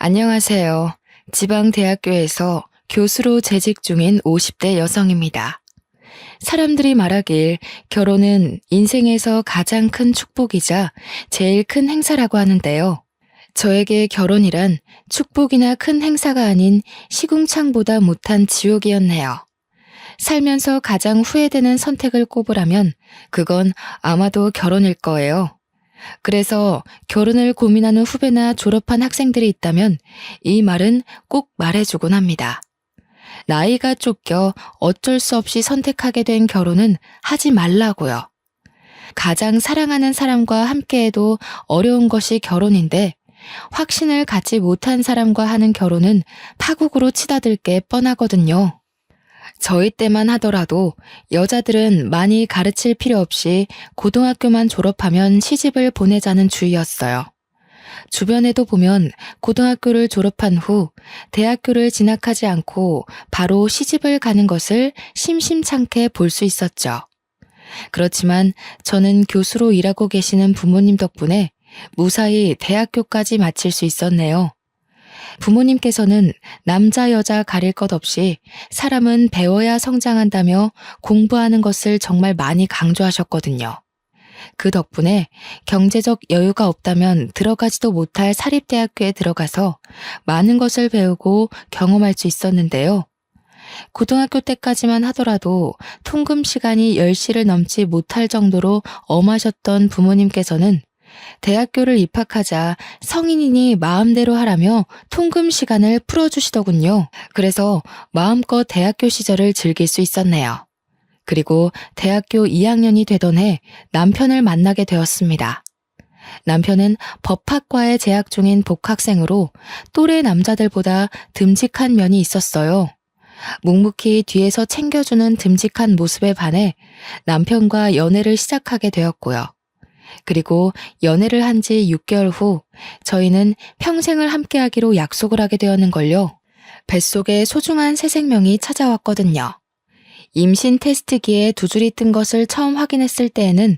안녕하세요. 지방대학교에서 교수로 재직 중인 50대 여성입니다. 사람들이 말하길 결혼은 인생에서 가장 큰 축복이자 제일 큰 행사라고 하는데요. 저에게 결혼이란 축복이나 큰 행사가 아닌 시궁창보다 못한 지옥이었네요. 살면서 가장 후회되는 선택을 꼽으라면 그건 아마도 결혼일 거예요. 그래서 결혼을 고민하는 후배나 졸업한 학생들이 있다면 이 말은 꼭 말해주곤 합니다. 나이가 쫓겨 어쩔 수 없이 선택하게 된 결혼은 하지 말라고요. 가장 사랑하는 사람과 함께해도 어려운 것이 결혼인데 확신을 갖지 못한 사람과 하는 결혼은 파국으로 치닫을 게 뻔하거든요. 저희 때만 하더라도 여자들은 많이 가르칠 필요 없이 고등학교만 졸업하면 시집을 보내자는 주의였어요. 주변에도 보면 고등학교를 졸업한 후 대학교를 진학하지 않고 바로 시집을 가는 것을 심심찮게 볼 수 있었죠. 그렇지만 저는 교수로 일하고 계시는 부모님 덕분에 무사히 대학교까지 마칠 수 있었네요. 부모님께서는 남자 여자 가릴 것 없이 사람은 배워야 성장한다며 공부하는 것을 정말 많이 강조하셨거든요. 그 덕분에 경제적 여유가 없다면 들어가지도 못할 사립대학교에 들어가서 많은 것을 배우고 경험할 수 있었는데요. 고등학교 때까지만 하더라도 통금 시간이 10시를 넘지 못할 정도로 엄하셨던 부모님께서는 대학교를 입학하자 성인이니 마음대로 하라며 통금 시간을 풀어주시더군요. 그래서 마음껏 대학교 시절을 즐길 수 있었네요. 그리고 대학교 2학년이 되던 해 남편을 만나게 되었습니다. 남편은 법학과에 재학 중인 복학생으로 또래 남자들보다 듬직한 면이 있었어요. 묵묵히 뒤에서 챙겨주는 듬직한 모습에 반해 남편과 연애를 시작하게 되었고요. 그리고 연애를 한 지 6개월 후 저희는 평생을 함께하기로 약속을 하게 되었는걸요. 뱃속에 소중한 새 생명이 찾아왔거든요. 임신 테스트기에 두 줄이 뜬 것을 처음 확인했을 때에는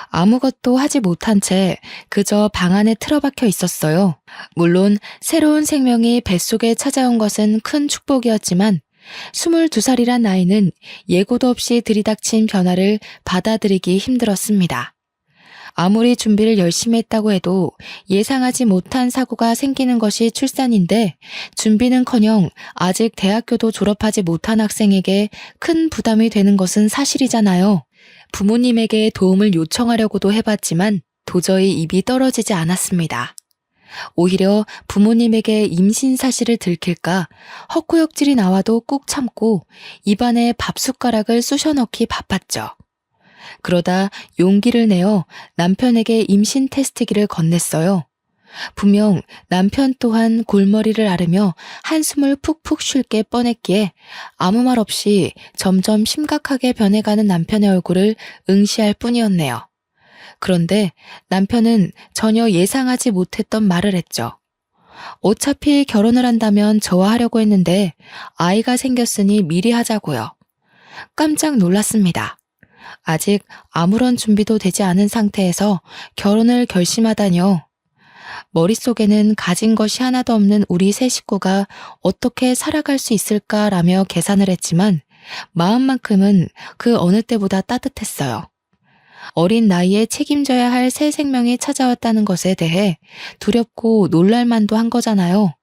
아무것도 하지 못한 채 그저 방 안에 틀어박혀 있었어요. 물론 새로운 생명이 뱃속에 찾아온 것은 큰 축복이었지만 22살이란 나이는 예고도 없이 들이닥친 변화를 받아들이기 힘들었습니다. 아무리 준비를 열심히 했다고 해도 예상하지 못한 사고가 생기는 것이 출산인데 준비는커녕 아직 대학교도 졸업하지 못한 학생에게 큰 부담이 되는 것은 사실이잖아요. 부모님에게 도움을 요청하려고도 해봤지만 도저히 입이 떨어지지 않았습니다. 오히려 부모님에게 임신 사실을 들킬까 헛구역질이 나와도 꾹 참고 입안에 밥숟가락을 쑤셔 넣기 바빴죠. 그러다 용기를 내어 남편에게 임신 테스트기를 건넸어요. 분명 남편 또한 골머리를 앓으며 한숨을 푹푹 쉴 게 뻔했기에 아무 말 없이 점점 심각하게 변해가는 남편의 얼굴을 응시할 뿐이었네요. 그런데 남편은 전혀 예상하지 못했던 말을 했죠. 어차피 결혼을 한다면 저와 하려고 했는데 아이가 생겼으니 미리 하자고요. 깜짝 놀랐습니다. 아직 아무런 준비도 되지 않은 상태에서 결혼을 결심하다뇨. 머릿속에는 가진 것이 하나도 없는 우리 세 식구가 어떻게 살아갈 수 있을까라며 계산을 했지만 마음만큼은 그 어느 때보다 따뜻했어요. 어린 나이에 책임져야 할 새 생명이 찾아왔다는 것에 대해 두렵고 놀랄만도 한 거잖아요.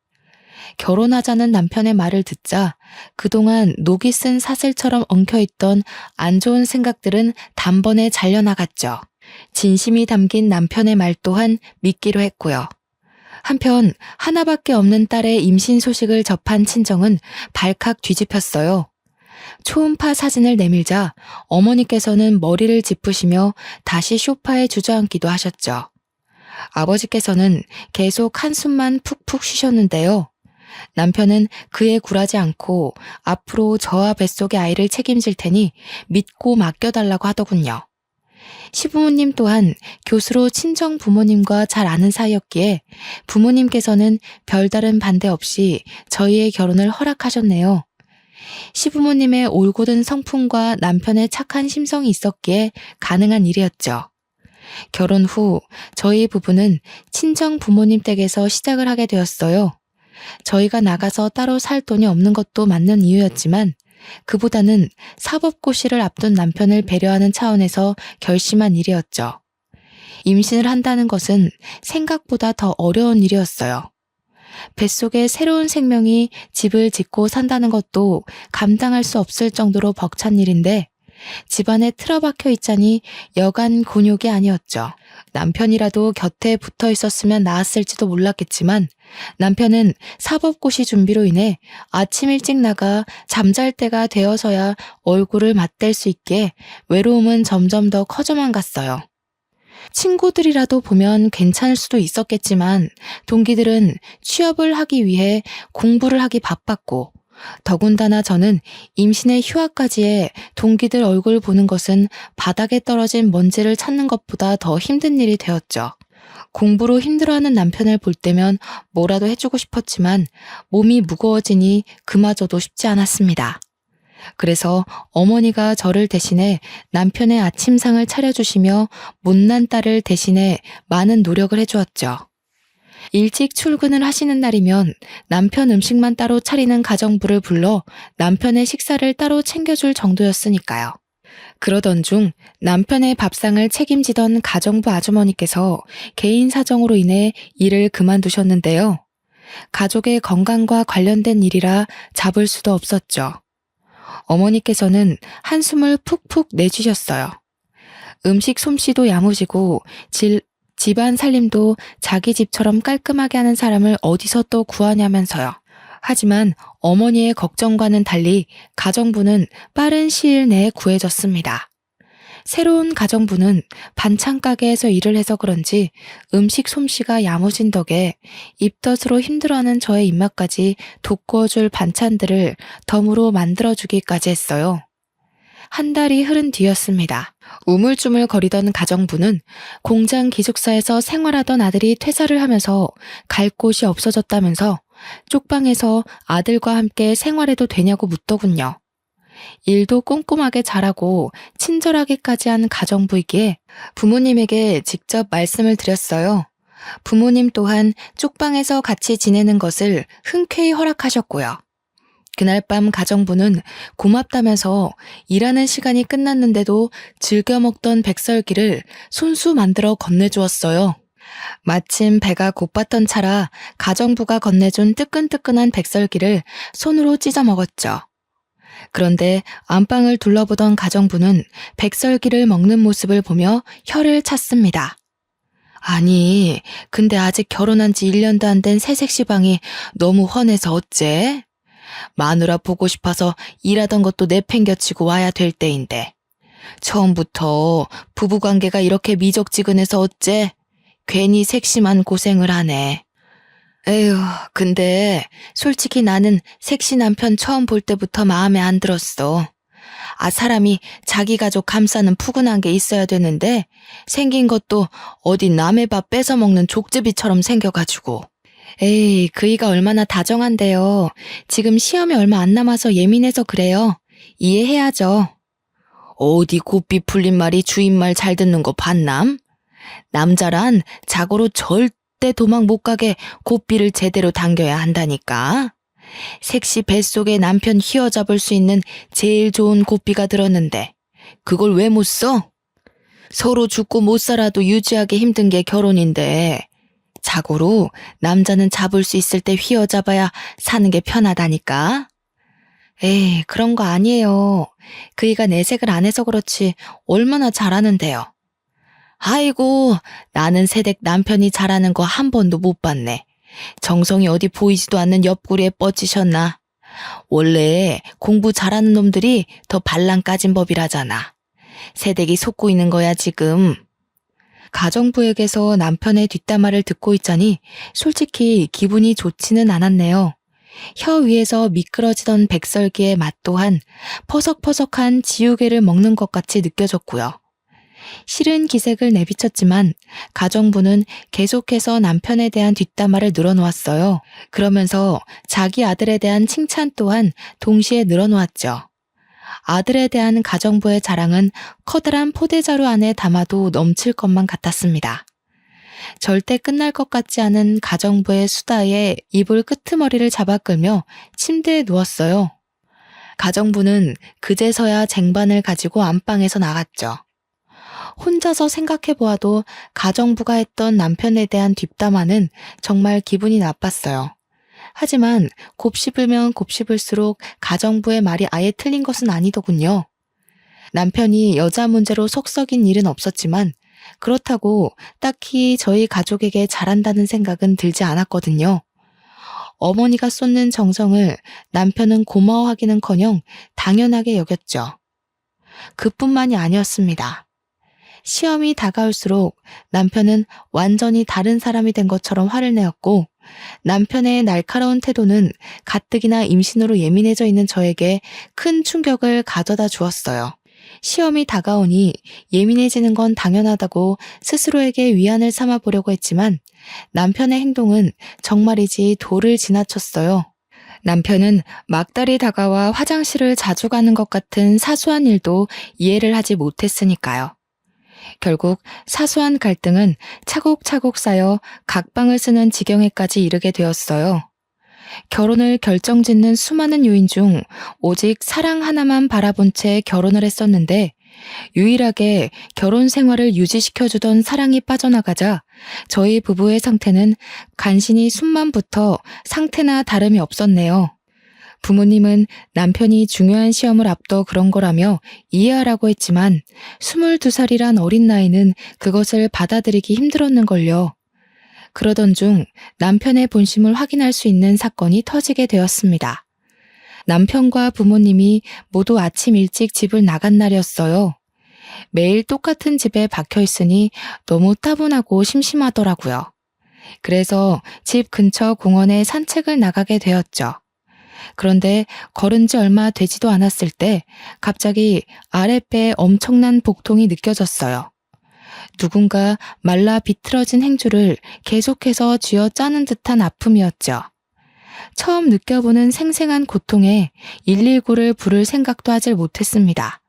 결혼하자는 남편의 말을 듣자 그동안 녹이 쓴 사슬처럼 엉켜있던 안 좋은 생각들은 단번에 잘려나갔죠. 진심이 담긴 남편의 말 또한 믿기로 했고요. 한편 하나밖에 없는 딸의 임신 소식을 접한 친정은 발칵 뒤집혔어요. 초음파 사진을 내밀자 어머니께서는 머리를 짚으시며 다시 소파에 주저앉기도 하셨죠. 아버지께서는 계속 한숨만 푹푹 쉬셨는데요. 남편은 그에 굴하지 않고 앞으로 저와 뱃속의 아이를 책임질 테니 믿고 맡겨달라고 하더군요. 시부모님 또한 교수로 친정 부모님과 잘 아는 사이였기에 부모님께서는 별다른 반대 없이 저희의 결혼을 허락하셨네요. 시부모님의 올곧은 성품과 남편의 착한 심성이 있었기에 가능한 일이었죠. 결혼 후 저희 부부는 친정 부모님 댁에서 시작을 하게 되었어요. 저희가 나가서 따로 살 돈이 없는 것도 맞는 이유였지만 그보다는 사법고시를 앞둔 남편을 배려하는 차원에서 결심한 일이었죠. 임신을 한다는 것은 생각보다 더 어려운 일이었어요. 뱃속에 새로운 생명이 집을 짓고 산다는 것도 감당할 수 없을 정도로 벅찬 일인데 집안에 틀어박혀 있자니 여간 곤욕이 아니었죠. 남편이라도 곁에 붙어 있었으면 나았을지도 몰랐겠지만 남편은 사법고시 준비로 인해 아침 일찍 나가 잠잘 때가 되어서야 얼굴을 맞댈 수 있게 외로움은 점점 더 커져만 갔어요. 친구들이라도 보면 괜찮을 수도 있었겠지만 동기들은 취업을 하기 위해 공부를 하기 바빴고 더군다나 저는 임신의 휴학까지에 동기들 얼굴 보는 것은 바닥에 떨어진 먼지를 찾는 것보다 더 힘든 일이 되었죠. 공부로 힘들어하는 남편을 볼 때면 뭐라도 해주고 싶었지만 몸이 무거워지니 그마저도 쉽지 않았습니다. 그래서 어머니가 저를 대신해 남편의 아침상을 차려주시며 못난 딸을 대신해 많은 노력을 해주었죠. 일찍 출근을 하시는 날이면 남편 음식만 따로 차리는 가정부를 불러 남편의 식사를 따로 챙겨줄 정도였으니까요. 그러던 중 남편의 밥상을 책임지던 가정부 아주머니께서 개인 사정으로 인해 일을 그만두셨는데요. 가족의 건강과 관련된 일이라 잡을 수도 없었죠. 어머니께서는 한숨을 푹푹 내쉬셨어요. 음식 솜씨도 야무지고 집안 살림도 자기 집처럼 깔끔하게 하는 사람을 어디서 또 구하냐면서요. 하지만 어머니의 걱정과는 달리 가정부는 빠른 시일 내에 구해졌습니다. 새로운 가정부는 반찬 가게에서 일을 해서 그런지 음식 솜씨가 야무진 덕에 입덧으로 힘들어하는 저의 입맛까지 돋구어줄 반찬들을 덤으로 만들어주기까지 했어요. 한 달이 흐른 뒤였습니다. 우물쭈물 거리던 가정부는 공장 기숙사에서 생활하던 아들이 퇴사를 하면서 갈 곳이 없어졌다면서 쪽방에서 아들과 함께 생활해도 되냐고 묻더군요. 일도 꼼꼼하게 잘하고 친절하게까지 한 가정부이기에 부모님에게 직접 말씀을 드렸어요. 부모님 또한 쪽방에서 같이 지내는 것을 흔쾌히 허락하셨고요. 그날 밤 가정부는 고맙다면서 일하는 시간이 끝났는데도 즐겨 먹던 백설기를 손수 만들어 건네주었어요. 마침 배가 고팠던 차라 가정부가 건네준 뜨끈뜨끈한 백설기를 손으로 찢어 먹었죠. 그런데 안방을 둘러보던 가정부는 백설기를 먹는 모습을 보며 혀를 찼습니다. 아니, 근데 아직 결혼한 지 1년도 안 된 새색시방이 너무 훤해서 어째? 마누라 보고 싶어서 일하던 것도 내팽겨치고 와야 될 때인데. 처음부터 부부관계가 이렇게 미적지근해서 어째? 괜히 색심한 고생을 하네. 에휴, 근데 솔직히 나는 색시 남편 처음 볼 때부터 마음에 안 들었어. 사람이 자기 가족 감싸는 푸근한 게 있어야 되는데 생긴 것도 어디 남의 밥 뺏어 먹는 족제비처럼 생겨가지고. 에이, 그이가 얼마나 다정한데요. 지금 시험이 얼마 안 남아서 예민해서 그래요. 이해해야죠. 어디 곱비 풀린 말이 주인 말 잘 듣는 거 봤남? 남자란 자고로 절대 도망 못 가게 고삐를 제대로 당겨야 한다니까. 색시 뱃속에 남편 휘어잡을 수 있는 제일 좋은 고삐가 들었는데 그걸 왜 못 써? 서로 죽고 못 살아도 유지하기 힘든 게 결혼인데 자고로 남자는 잡을 수 있을 때 휘어잡아야 사는 게 편하다니까. 에이, 그런 거 아니에요. 그이가 내색을 안 해서 그렇지 얼마나 잘하는데요. 아이고, 나는 새댁 남편이 잘하는 거 한 번도 못 봤네. 정성이 어디 보이지도 않는 옆구리에 뻗치셨나. 원래 공부 잘하는 놈들이 더 발랑 까진 법이라잖아. 새댁이 속고 있는 거야 지금. 가정부에게서 남편의 뒷담화를 듣고 있자니 솔직히 기분이 좋지는 않았네요. 혀 위에서 미끄러지던 백설기의 맛 또한 퍼석퍼석한 지우개를 먹는 것 같이 느껴졌고요. 싫은 기색을 내비쳤지만 가정부는 계속해서 남편에 대한 뒷담화를 늘어놓았어요. 그러면서 자기 아들에 대한 칭찬 또한 동시에 늘어놓았죠. 아들에 대한 가정부의 자랑은 커다란 포대자루 안에 담아도 넘칠 것만 같았습니다. 절대 끝날 것 같지 않은 가정부의 수다에 이불 끄트머리를 잡아 끌며 침대에 누웠어요. 가정부는 그제서야 쟁반을 가지고 안방에서 나갔죠. 혼자서 생각해 보아도 가정부가 했던 남편에 대한 뒷담화는 정말 기분이 나빴어요. 하지만 곱씹으면 곱씹을수록 가정부의 말이 아예 틀린 것은 아니더군요. 남편이 여자 문제로 속 썩인 일은 없었지만 그렇다고 딱히 저희 가족에게 잘한다는 생각은 들지 않았거든요. 어머니가 쏟는 정성을 남편은 고마워하기는커녕 당연하게 여겼죠. 그뿐만이 아니었습니다. 시험이 다가올수록 남편은 완전히 다른 사람이 된 것처럼 화를 내었고 남편의 날카로운 태도는 가뜩이나 임신으로 예민해져 있는 저에게 큰 충격을 가져다 주었어요. 시험이 다가오니 예민해지는 건 당연하다고 스스로에게 위안을 삼아 보려고 했지만 남편의 행동은 정말이지 도를 지나쳤어요. 남편은 막달이 다가와 화장실을 자주 가는 것 같은 사소한 일도 이해를 하지 못했으니까요. 결국 사소한 갈등은 차곡차곡 쌓여 각방을 쓰는 지경에까지 이르게 되었어요. 결혼을 결정짓는 수많은 요인 중 오직 사랑 하나만 바라본 채 결혼을 했었는데 유일하게 결혼 생활을 유지시켜주던 사랑이 빠져나가자 저희 부부의 상태는 간신히 숨만 붙어 상태나 다름이 없었네요. 부모님은 남편이 중요한 시험을 앞둬 그런 거라며 이해하라고 했지만 22살이란 어린 나이는 그것을 받아들이기 힘들었는걸요. 그러던 중 남편의 본심을 확인할 수 있는 사건이 터지게 되었습니다. 남편과 부모님이 모두 아침 일찍 집을 나간 날이었어요. 매일 똑같은 집에 박혀 있으니 너무 따분하고 심심하더라고요. 그래서 집 근처 공원에 산책을 나가게 되었죠. 그런데 걸은 지 얼마 되지도 않았을 때 갑자기 아랫배에 엄청난 복통이 느껴졌어요. 누군가 말라 비틀어진 행주를 계속해서 쥐어짜는 듯한 아픔이었죠. 처음 느껴보는 생생한 고통에 119를 부를 생각도 하질 못했습니다.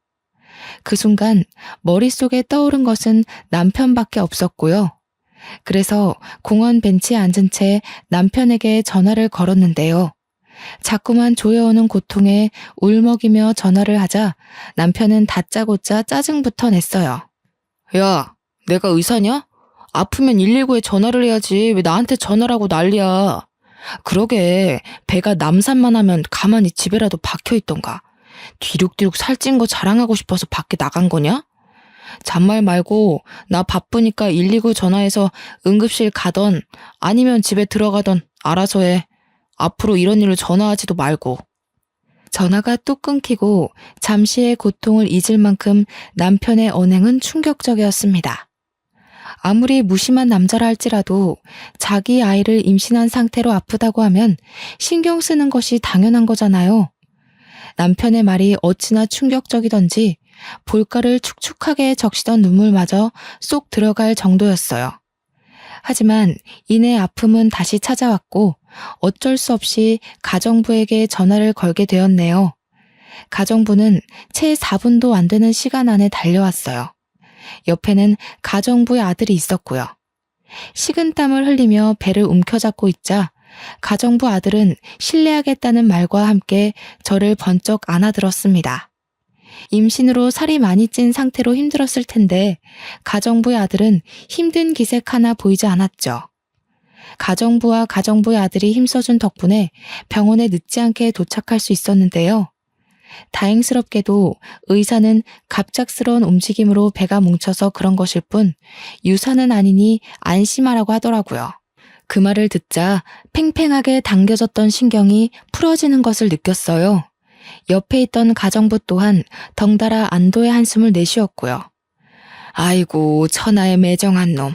그 순간 머릿속에 떠오른 것은 남편밖에 없었고요. 그래서 공원 벤치에 앉은 채 남편에게 전화를 걸었는데요. 자꾸만 조여오는 고통에 울먹이며 전화를 하자 남편은 다짜고짜 짜증부터 냈어요. 야, 내가 의사냐? 아프면 119에 전화를 해야지 왜 나한테 전화를 하고 난리야. 그러게 배가 남산만 하면 가만히 집에라도 박혀있던가. 뒤룩뒤룩 살찐 거 자랑하고 싶어서 밖에 나간 거냐? 잔말 말고 나 바쁘니까 119 전화해서 응급실 가던 아니면 집에 들어가던 알아서 해. 앞으로 이런 일로 전화하지도 말고. 전화가 뚝 끊기고 잠시의 고통을 잊을 만큼 남편의 언행은 충격적이었습니다. 아무리 무심한 남자라 할지라도 자기 아이를 임신한 상태로 아프다고 하면 신경 쓰는 것이 당연한 거잖아요. 남편의 말이 어찌나 충격적이던지 볼가를 축축하게 적시던 눈물마저 쏙 들어갈 정도였어요. 하지만 이내 아픔은 다시 찾아왔고 어쩔 수 없이 가정부에게 전화를 걸게 되었네요. 가정부는 채 4분도 안 되는 시간 안에 달려왔어요. 옆에는 가정부의 아들이 있었고요. 식은땀을 흘리며 배를 움켜잡고 있자 가정부 아들은 실례하겠다는 말과 함께 저를 번쩍 안아들었습니다. 임신으로 살이 많이 찐 상태로 힘들었을 텐데 가정부의 아들은 힘든 기색 하나 보이지 않았죠. 가정부와 가정부의 아들이 힘써준 덕분에 병원에 늦지 않게 도착할 수 있었는데요. 다행스럽게도 의사는 갑작스러운 움직임으로 배가 뭉쳐서 그런 것일 뿐 유산은 아니니 안심하라고 하더라고요. 그 말을 듣자 팽팽하게 당겨졌던 신경이 풀어지는 것을 느꼈어요. 옆에 있던 가정부 또한 덩달아 안도의 한숨을 내쉬었고요. 아이고 천하의 매정한 놈.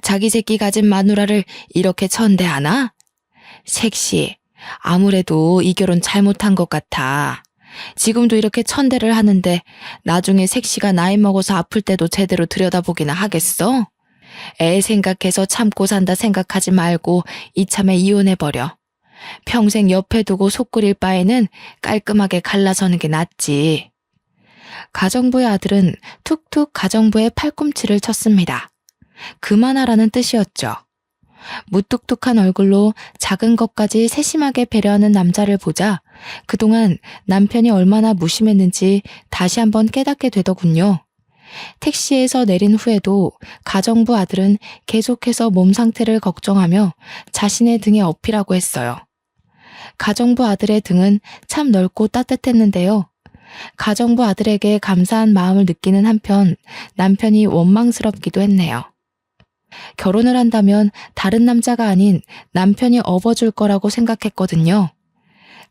자기 새끼 가진 마누라를 이렇게 천대하나? 색시, 아무래도 이 결혼 잘못한 것 같아. 지금도 이렇게 천대를 하는데 나중에 색시가 나이 먹어서 아플 때도 제대로 들여다보기나 하겠어? 애 생각해서 참고 산다 생각하지 말고 이참에 이혼해버려. 평생 옆에 두고 속 끓일 바에는 깔끔하게 갈라서는 게 낫지. 가정부의 아들은 툭툭 가정부의 팔꿈치를 쳤습니다. 그만하라는 뜻이었죠. 무뚝뚝한 얼굴로 작은 것까지 세심하게 배려하는 남자를 보자 그동안 남편이 얼마나 무심했는지 다시 한번 깨닫게 되더군요. 택시에서 내린 후에도 가정부 아들은 계속해서 몸 상태를 걱정하며 자신의 등에 업히라고 했어요. 가정부 아들의 등은 참 넓고 따뜻했는데요. 가정부 아들에게 감사한 마음을 느끼는 한편 남편이 원망스럽기도 했네요. 결혼을 한다면 다른 남자가 아닌 남편이 업어줄 거라고 생각했거든요.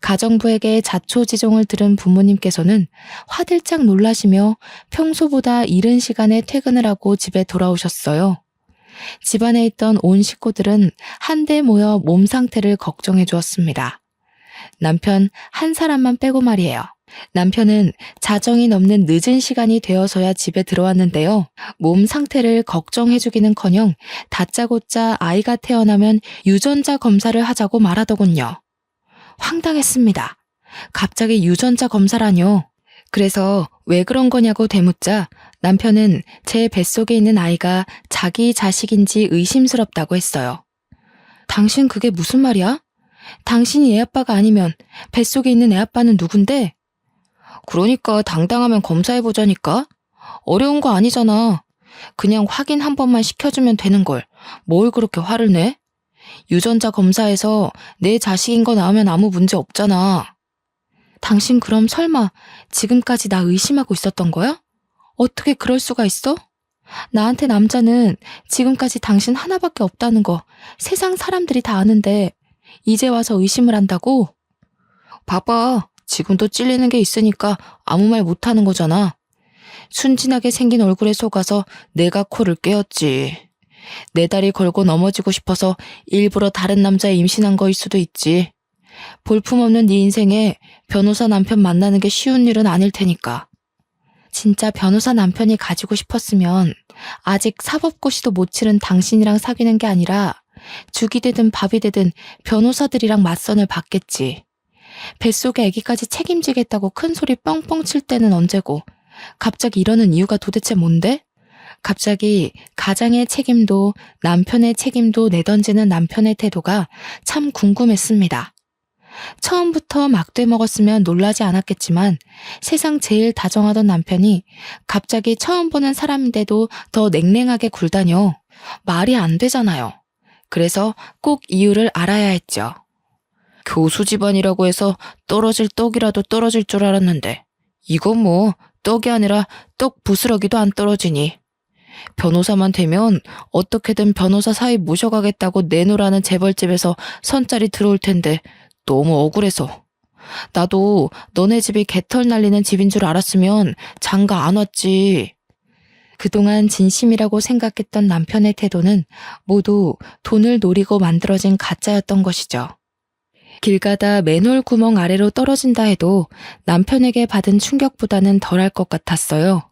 가정부에게 자초지종을 들은 부모님께서는 화들짝 놀라시며 평소보다 이른 시간에 퇴근을 하고 집에 돌아오셨어요. 집안에 있던 온 식구들은 한데 모여 몸 상태를 걱정해 주었습니다. 남편 한 사람만 빼고 말이에요. 남편은 자정이 넘는 늦은 시간이 되어서야 집에 들어왔는데요. 몸 상태를 걱정해주기는커녕 다짜고짜 아이가 태어나면 유전자 검사를 하자고 말하더군요. 황당했습니다. 갑자기 유전자 검사라뇨. 그래서 왜 그런 거냐고 되묻자 남편은 제 뱃속에 있는 아이가 자기 자식인지 의심스럽다고 했어요. 당신 그게 무슨 말이야? 당신이 애 아빠가 아니면 뱃속에 있는 애 아빠는 누군데? 그러니까 당당하면 검사해보자니까. 어려운 거 아니잖아. 그냥 확인 한 번만 시켜주면 되는 걸. 뭘 그렇게 화를 내? 유전자 검사에서 내 자식인 거 나오면 아무 문제 없잖아. 당신 그럼 설마 지금까지 나 의심하고 있었던 거야? 어떻게 그럴 수가 있어? 나한테 남자는 지금까지 당신 하나밖에 없다는 거 세상 사람들이 다 아는데 이제 와서 의심을 한다고? 봐봐. 지금도 찔리는 게 있으니까 아무 말 못하는 거잖아. 순진하게 생긴 얼굴에 속아서 내가 코를 꿰었지. 내 다리 걸고 넘어지고 싶어서 일부러 다른 남자에 임신한 거일 수도 있지. 볼품없는 네 인생에 변호사 남편 만나는 게 쉬운 일은 아닐 테니까. 진짜 변호사 남편이 가지고 싶었으면 아직 사법고시도 못 치른 당신이랑 사귀는 게 아니라 죽이 되든 밥이 되든 변호사들이랑 맞선을 받겠지. 뱃속에 아기까지 책임지겠다고 큰 소리 뻥뻥 칠 때는 언제고 갑자기 이러는 이유가 도대체 뭔데? 갑자기 가장의 책임도 남편의 책임도 내던지는 남편의 태도가 참 궁금했습니다. 처음부터 막대 먹었으면 놀라지 않았겠지만 세상 제일 다정하던 남편이 갑자기 처음 보는 사람인데도 더 냉랭하게 굴다뇨. 말이 안 되잖아요. 그래서 꼭 이유를 알아야 했죠. 교수 집안이라고 해서 떨어질 떡이라도 떨어질 줄 알았는데 이건 뭐 떡이 아니라 떡 부스러기도 안 떨어지니. 변호사만 되면 어떻게든 변호사 사위 모셔가겠다고 내놓으라는 재벌집에서 선짜리 들어올 텐데 너무 억울해서. 나도 너네 집이 개털 날리는 집인 줄 알았으면 장가 안 왔지. 그동안 진심이라고 생각했던 남편의 태도는 모두 돈을 노리고 만들어진 가짜였던 것이죠. 길 가다 맨홀 구멍 아래로 떨어진다 해도 남편에게 받은 충격보다는 덜할 것 같았어요.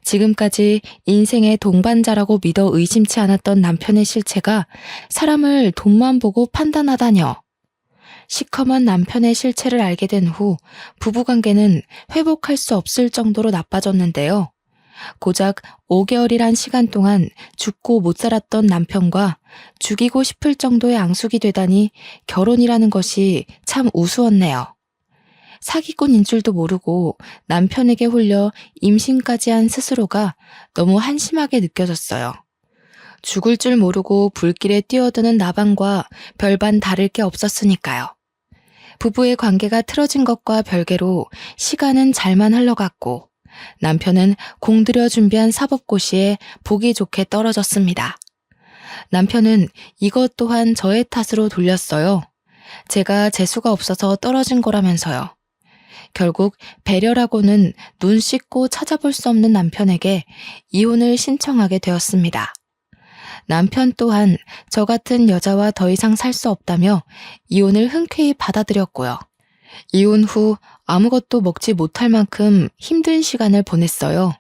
지금까지 인생의 동반자라고 믿어 의심치 않았던 남편의 실체가 사람을 돈만 보고 판단하다뇨. 시커먼 남편의 실체를 알게 된 후 부부관계는 회복할 수 없을 정도로 나빠졌는데요. 고작 5개월이란 시간 동안 죽고 못 살았던 남편과 죽이고 싶을 정도의 앙숙이 되다니 결혼이라는 것이 참 우스웠네요. 사기꾼인 줄도 모르고 남편에게 홀려 임신까지 한 스스로가 너무 한심하게 느껴졌어요. 죽을 줄 모르고 불길에 뛰어드는 나방과 별반 다를 게 없었으니까요. 부부의 관계가 틀어진 것과 별개로 시간은 잘만 흘러갔고 남편은 공들여 준비한 사법고시에 보기 좋게 떨어졌습니다. 남편은 이것 또한 저의 탓으로 돌렸어요. 제가 재수가 없어서 떨어진 거라면서요. 결국 배려라고는 눈 씻고 찾아볼 수 없는 남편에게 이혼을 신청하게 되었습니다. 남편 또한 저 같은 여자와 더 이상 살 수 없다며 이혼을 흔쾌히 받아들였고요. 이혼 후 아무것도 먹지 못할 만큼 힘든 시간을 보냈어요.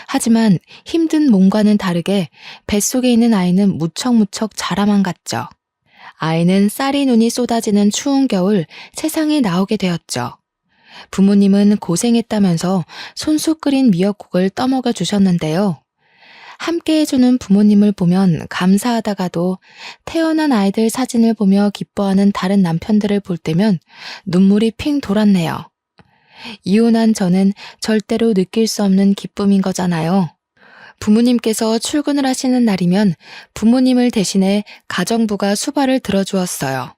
하지만 힘든 몸과는 다르게 뱃속에 있는 아이는 무척무척 자라만 갔죠. 아이는 쌀이 눈이 쏟아지는 추운 겨울 세상에 나오게 되었죠. 부모님은 고생했다면서 손수 끓인 미역국을 떠먹여 주셨는데요. 함께 해주는 부모님을 보면 감사하다가도 태어난 아이들 사진을 보며 기뻐하는 다른 남편들을 볼 때면 눈물이 핑 돌았네요. 이혼한 저는 절대로 느낄 수 없는 기쁨인 거잖아요. 부모님께서 출근을 하시는 날이면 부모님을 대신해 가정부가 수발을 들어주었어요.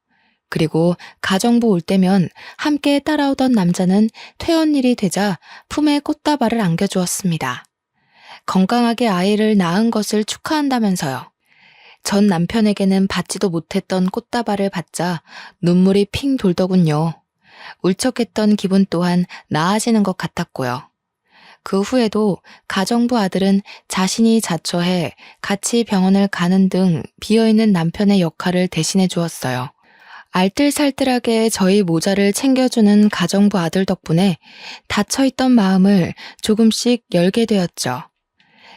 그리고 가정부 올 때면 함께 따라오던 남자는 퇴원일이 되자 품에 꽃다발을 안겨주었습니다. 건강하게 아이를 낳은 것을 축하한다면서요. 전 남편에게는 받지도 못했던 꽃다발을 받자 눈물이 핑 돌더군요. 울적했던 기분 또한 나아지는 것 같았고요. 그 후에도 가정부 아들은 자신이 자처해 같이 병원을 가는 등 비어있는 남편의 역할을 대신해 주었어요. 알뜰살뜰하게 저희 모자를 챙겨주는 가정부 아들 덕분에 닫혀있던 마음을 조금씩 열게 되었죠.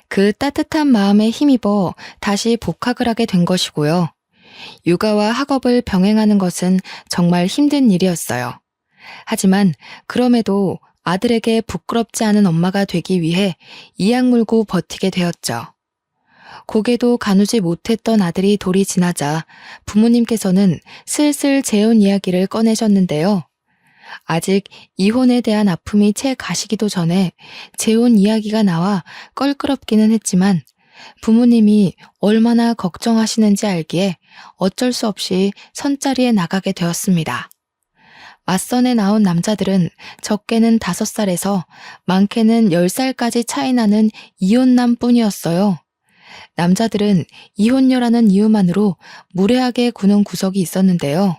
그 따뜻한 마음에 힘입어 다시 복학을 하게 된 것이고요. 육아와 학업을 병행하는 것은 정말 힘든 일이었어요. 하지만 그럼에도 아들에게 부끄럽지 않은 엄마가 되기 위해 이악 물고 버티게 되었죠. 고개도 가누지 못했던 아들이 돌이 지나자 부모님께서는 슬슬 재혼 이야기를 꺼내셨는데요. 아직 이혼에 대한 아픔이 채 가시기도 전에 재혼 이야기가 나와 껄끄럽기는 했지만 부모님이 얼마나 걱정하시는지 알기에 어쩔 수 없이 선자리에 나가게 되었습니다. 맞선에 나온 남자들은 적게는 5살에서 많게는 10살까지 차이 나는 이혼남 뿐이었어요. 남자들은 이혼녀라는 이유만으로 무례하게 구는 구석이 있었는데요.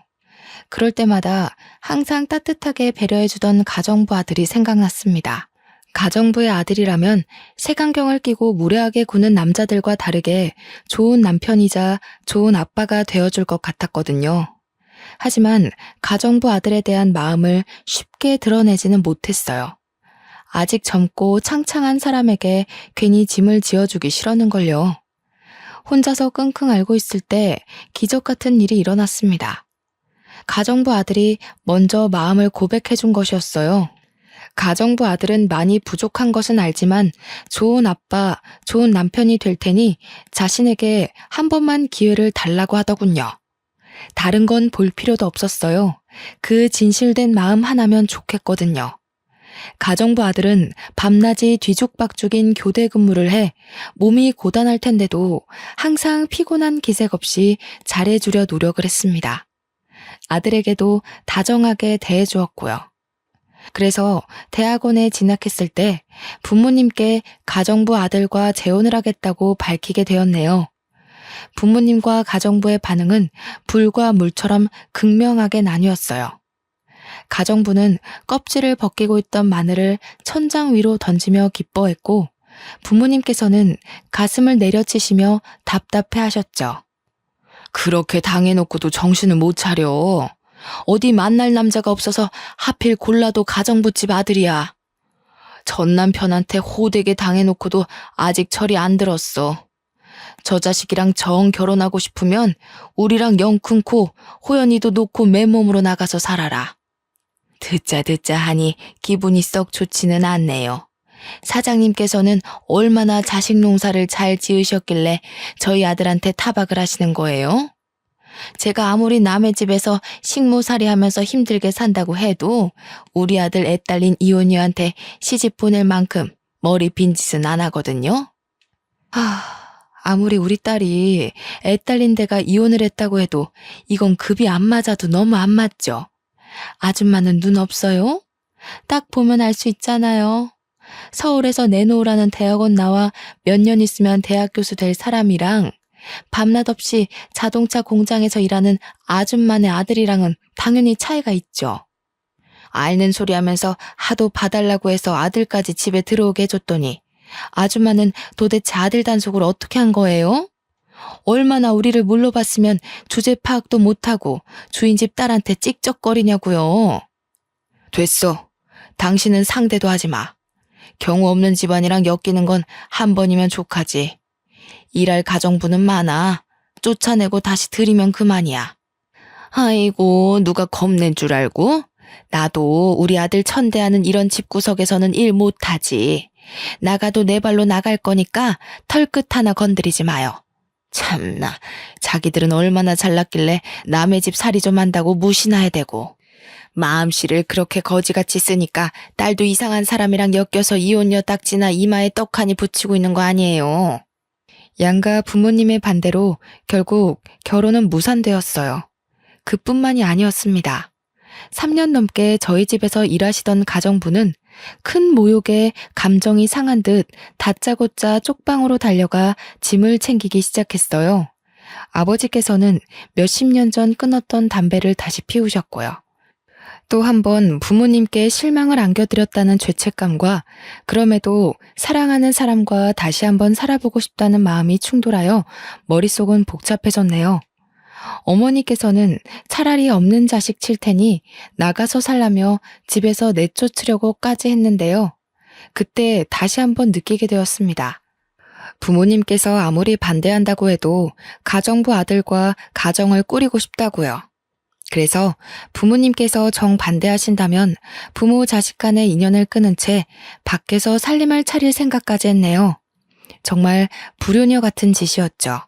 그럴 때마다 항상 따뜻하게 배려해주던 가정부 아들이 생각났습니다. 가정부의 아들이라면 색안경을 끼고 무례하게 구는 남자들과 다르게 좋은 남편이자 좋은 아빠가 되어줄 것 같았거든요. 하지만 가정부 아들에 대한 마음을 쉽게 드러내지는 못했어요. 아직 젊고 창창한 사람에게 괜히 짐을 지어주기 싫었는걸요. 혼자서 끙끙 앓고 있을 때 기적 같은 일이 일어났습니다. 가정부 아들이 먼저 마음을 고백해준 것이었어요. 가정부 아들은 많이 부족한 것은 알지만 좋은 아빠, 좋은 남편이 될 테니 자신에게 한 번만 기회를 달라고 하더군요. 다른 건 볼 필요도 없었어요. 그 진실된 마음 하나면 좋겠거든요. 가정부 아들은 밤낮이 뒤죽박죽인 교대 근무를 해 몸이 고단할 텐데도 항상 피곤한 기색 없이 잘해주려 노력을 했습니다. 아들에게도 다정하게 대해주었고요. 그래서 대학원에 진학했을 때 부모님께 가정부 아들과 재혼을 하겠다고 밝히게 되었네요. 부모님과 가정부의 반응은 불과 물처럼 극명하게 나뉘었어요. 가정부는 껍질을 벗기고 있던 마늘을 천장 위로 던지며 기뻐했고 부모님께서는 가슴을 내려치시며 답답해하셨죠. 그렇게 당해놓고도 정신을 못 차려. 어디 만날 남자가 없어서 하필 골라도 가정부집 아들이야. 전 남편한테 호되게 당해놓고도 아직 철이 안 들었어. 저 자식이랑 정 결혼하고 싶으면 우리랑 영 끊고 호연이도 놓고 맨몸으로 나가서 살아라. 듣자 하니 기분이 썩 좋지는 않네요. 사장님께서는 얼마나 자식 농사를 잘 지으셨길래 저희 아들한테 타박을 하시는 거예요? 제가 아무리 남의 집에서 식모살이 하면서 힘들게 산다고 해도 우리 아들 애 딸린 이혼녀한테 시집 보낼 만큼 머리 빈 짓은 안 하거든요. 아무리 우리 딸이 애 딸린 데가 이혼을 했다고 해도 이건 급이 안 맞아도 너무 안 맞죠? 아줌마는 눈 없어요? 딱 보면 알 수 있잖아요. 서울에서 내놓으라는 대학원 나와 몇 년 있으면 대학 교수 될 사람이랑 밤낮 없이 자동차 공장에서 일하는 아줌마네 아들이랑은 당연히 차이가 있죠. 앓는 소리 하면서 하도 봐달라고 해서 아들까지 집에 들어오게 해줬더니 아줌마는 도대체 아들 단속을 어떻게 한 거예요? 얼마나 우리를 물러봤으면 주제 파악도 못하고 주인집 딸한테 찍적거리냐고요. 됐어. 당신은 상대도 하지 마. 경우 없는 집안이랑 엮이는 건 한 번이면 족하지. 일할 가정부는 많아. 쫓아내고 다시 들이면 그만이야. 아이고, 누가 겁낸 줄 알고? 나도 우리 아들 천대하는 이런 집구석에서는 일 못하지. 나가도 내 발로 나갈 거니까 털끝 하나 건드리지 마요. 참나, 자기들은 얼마나 잘났길래 남의 집 살이 좀 한다고 무시나 해대고. 마음씨를 그렇게 거지같이 쓰니까 딸도 이상한 사람이랑 엮여서 이혼녀 딱지나 이마에 떡하니 붙이고 있는 거 아니에요. 양가 부모님의 반대로 결국 결혼은 무산되었어요. 그뿐만이 아니었습니다. 3년 넘게 저희 집에서 일하시던 가정부는 큰 모욕에 감정이 상한 듯 다짜고짜 쪽방으로 달려가 짐을 챙기기 시작했어요. 아버지께서는 몇십 년 전 끊었던 담배를 다시 피우셨고요. 또 한 번 부모님께 실망을 안겨드렸다는 죄책감과 그럼에도 사랑하는 사람과 다시 한번 살아보고 싶다는 마음이 충돌하여 머릿속은 복잡해졌네요. 어머니께서는 차라리 없는 자식 칠 테니 나가서 살라며 집에서 내쫓으려고까지 했는데요. 그때 다시 한번 느끼게 되었습니다. 부모님께서 아무리 반대한다고 해도 가정부 아들과 가정을 꾸리고 싶다고요. 그래서 부모님께서 정반대하신다면 부모 자식 간의 인연을 끊은 채 밖에서 살림을 차릴 생각까지 했네요. 정말 불효녀 같은 짓이었죠.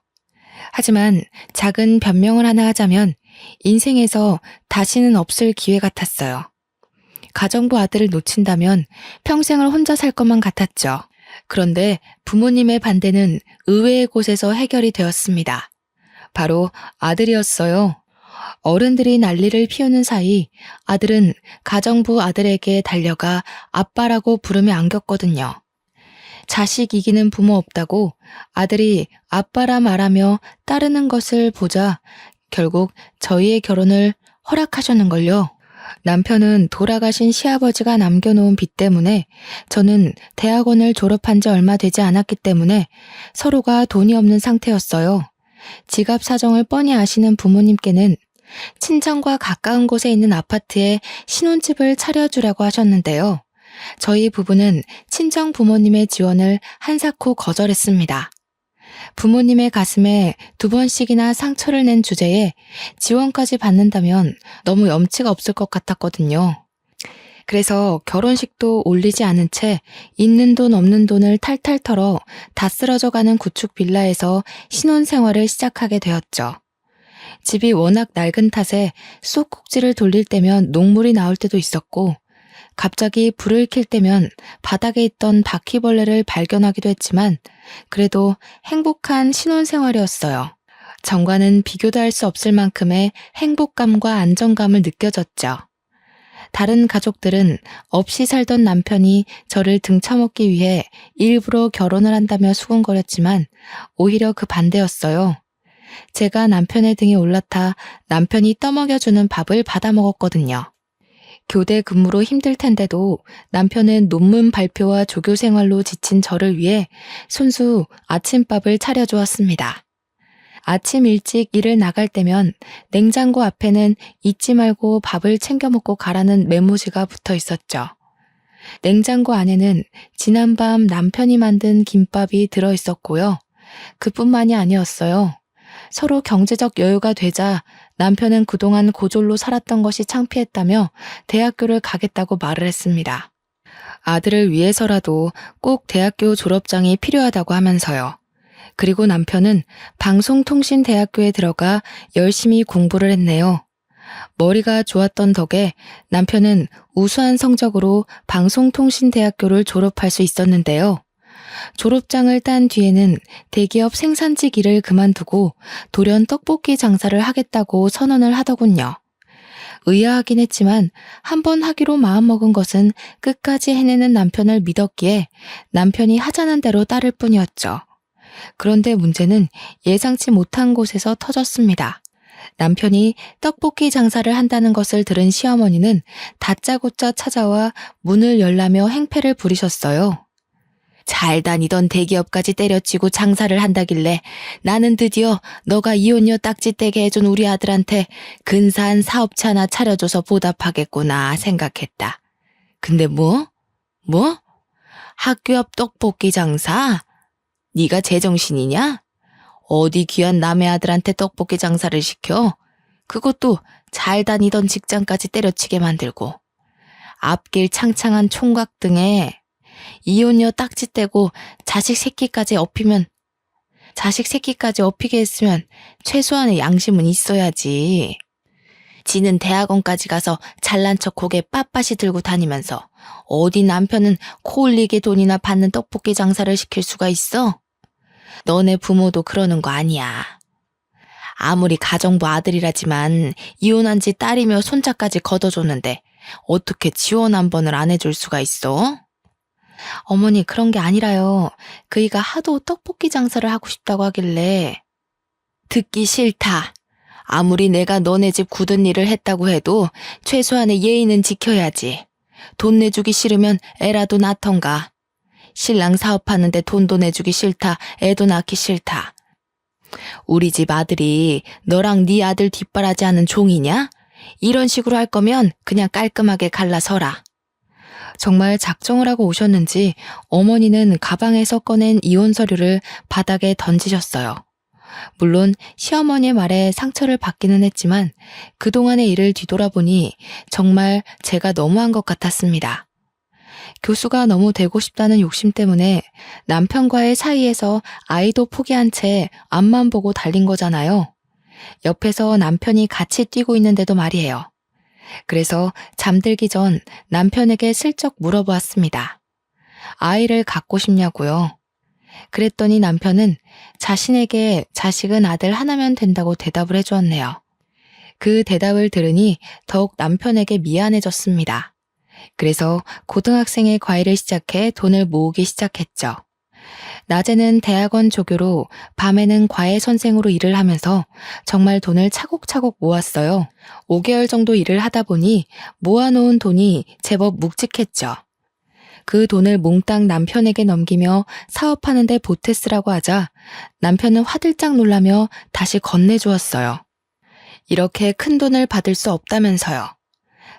하지만 작은 변명을 하나 하자면 인생에서 다시는 없을 기회 같았어요. 가정부 아들을 놓친다면 평생을 혼자 살 것만 같았죠. 그런데 부모님의 반대는 의외의 곳에서 해결이 되었습니다. 바로 아들이었어요. 어른들이 난리를 피우는 사이 아들은 가정부 아들에게 달려가 아빠라고 부르며 안겼거든요. 자식 이기는 부모 없다고 아들이 아빠라 말하며 따르는 것을 보자 결국 저희의 결혼을 허락하셨는걸요. 남편은 돌아가신 시아버지가 남겨놓은 빚 때문에 저는 대학원을 졸업한 지 얼마 되지 않았기 때문에 서로가 돈이 없는 상태였어요. 지갑 사정을 뻔히 아시는 부모님께는 친정과 가까운 곳에 있는 아파트에 신혼집을 차려주라고 하셨는데요. 저희 부부는 친정 부모님의 지원을 한사코 거절했습니다. 부모님의 가슴에 2번씩이나 상처를 낸 주제에 지원까지 받는다면 너무 염치가 없을 것 같았거든요. 그래서 결혼식도 올리지 않은 채 있는 돈 없는 돈을 탈탈 털어 다 쓰러져가는 구축 빌라에서 신혼생활을 시작하게 되었죠. 집이 워낙 낡은 탓에 쑥꼭지를 돌릴 때면 녹물이 나올 때도 있었고 갑자기 불을 켤 때면 바닥에 있던 바퀴벌레를 발견하기도 했지만 그래도 행복한 신혼생활이었어요. 전과는 비교도 할 수 없을 만큼의 행복감과 안정감을 느껴졌죠. 다른 가족들은 없이 살던 남편이 저를 등쳐먹기 위해 일부러 결혼을 한다며 수군거렸지만 오히려 그 반대였어요. 제가 남편의 등에 올라타 남편이 떠먹여주는 밥을 받아먹었거든요. 교대 근무로 힘들 텐데도 남편은 논문 발표와 조교 생활로 지친 저를 위해 손수 아침밥을 차려주었습니다. 아침 일찍 일을 나갈 때면 냉장고 앞에는 잊지 말고 밥을 챙겨 먹고 가라는 메모지가 붙어 있었죠. 냉장고 안에는 지난밤 남편이 만든 김밥이 들어 있었고요. 그뿐만이 아니었어요. 서로 경제적 여유가 되자 남편은 그동안 고졸로 살았던 것이 창피했다며 대학교를 가겠다고 말을 했습니다. 아들을 위해서라도 꼭 대학교 졸업장이 필요하다고 하면서요. 그리고 남편은 방송통신대학교에 들어가 열심히 공부를 했네요. 머리가 좋았던 덕에 남편은 우수한 성적으로 방송통신대학교를 졸업할 수 있었는데요. 졸업장을 딴 뒤에는 대기업 생산직 일을 그만두고 돌연 떡볶이 장사를 하겠다고 선언을 하더군요. 의아하긴 했지만 한번 하기로 마음먹은 것은 끝까지 해내는 남편을 믿었기에 남편이 하자는 대로 따를 뿐이었죠. 그런데 문제는 예상치 못한 곳에서 터졌습니다. 남편이 떡볶이 장사를 한다는 것을 들은 시어머니는 다짜고짜 찾아와 문을 열라며 행패를 부리셨어요. 잘 다니던 대기업까지 때려치고 장사를 한다길래 나는 드디어 너가 이혼녀 딱지 떼게 해준 우리 아들한테 근사한 사업체 하나 차려줘서 보답하겠구나 생각했다. 근데 뭐? 학교 앞 떡볶이 장사? 네가 제정신이냐? 어디 귀한 남의 아들한테 떡볶이 장사를 시켜? 그것도 잘 다니던 직장까지 때려치게 만들고 앞길 창창한 총각 등에 이혼녀 딱지 떼고 자식 새끼까지 업히게 했으면 최소한의 양심은 있어야지. 지는 대학원까지 가서 잘난 척 고개 빳빳이 들고 다니면서 어디 남편은 코 흘리게 돈이나 받는 떡볶이 장사를 시킬 수가 있어? 너네 부모도 그러는 거 아니야. 아무리 가정부 아들이라지만 이혼한 지 딸이며 손자까지 걷어줬는데 어떻게 지원 한 번을 안 해줄 수가 있어? 어머니, 그런 게 아니라요. 그이가 하도 떡볶이 장사를 하고 싶다고 하길래. 듣기 싫다. 아무리 내가 너네 집 굳은 일을 했다고 해도 최소한의 예의는 지켜야지. 돈 내주기 싫으면 애라도 낳던가. 신랑 사업하는데 돈도 내주기 싫다. 애도 낳기 싫다. 우리 집 아들이 너랑 네 아들 뒷바라지하는 종이냐? 이런 식으로 할 거면 그냥 깔끔하게 갈라서라. 정말 작정을 하고 오셨는지 어머니는 가방에서 꺼낸 이혼 서류를 바닥에 던지셨어요. 물론 시어머니의 말에 상처를 받기는 했지만 그동안의 일을 뒤돌아보니 정말 제가 너무한 것 같았습니다. 교수가 너무 되고 싶다는 욕심 때문에 남편과의 사이에서 아이도 포기한 채 앞만 보고 달린 거잖아요. 옆에서 남편이 같이 뛰고 있는데도 말이에요. 그래서 잠들기 전 남편에게 슬쩍 물어보았습니다. 아이를 갖고 싶냐고요? 그랬더니 남편은 자신에게 자식은 아들 하나면 된다고 대답을 해주었네요. 그 대답을 들으니 더욱 남편에게 미안해졌습니다. 그래서 고등학생의 과외를 시작해 돈을 모으기 시작했죠. 낮에는 대학원 조교로 밤에는 과외 선생으로 일을 하면서 정말 돈을 차곡차곡 모았어요. 5개월 정도 일을 하다 보니 모아놓은 돈이 제법 묵직했죠. 그 돈을 몽땅 남편에게 넘기며 사업하는 데 보태 쓰라고 하자 남편은 화들짝 놀라며 다시 건네주었어요. 이렇게 큰 돈을 받을 수 없다면서요.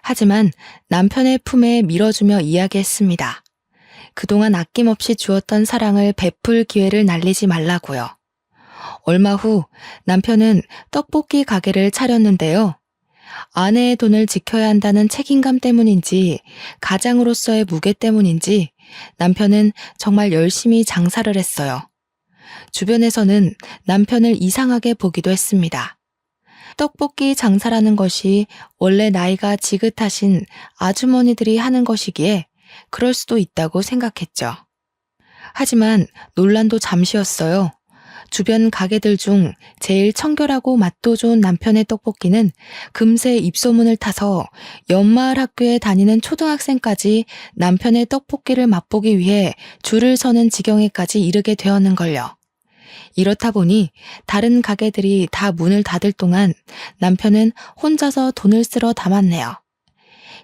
하지만 남편의 품에 밀어주며 이야기했습니다. 그동안 아낌없이 주었던 사랑을 베풀 기회를 날리지 말라고요. 얼마 후 남편은 떡볶이 가게를 차렸는데요. 아내의 돈을 지켜야 한다는 책임감 때문인지 가장으로서의 무게 때문인지 남편은 정말 열심히 장사를 했어요. 주변에서는 남편을 이상하게 보기도 했습니다. 떡볶이 장사라는 것이 원래 나이가 지긋하신 아주머니들이 하는 것이기에 그럴 수도 있다고 생각했죠. 하지만 논란도 잠시였어요. 주변 가게들 중 제일 청결하고 맛도 좋은 남편의 떡볶이는 금세 입소문을 타서 연마을 학교에 다니는 초등학생까지 남편의 떡볶이를 맛보기 위해 줄을 서는 지경에까지 이르게 되었는걸요. 이렇다 보니 다른 가게들이 다 문을 닫을 동안 남편은 혼자서 돈을 쓸어 담았네요.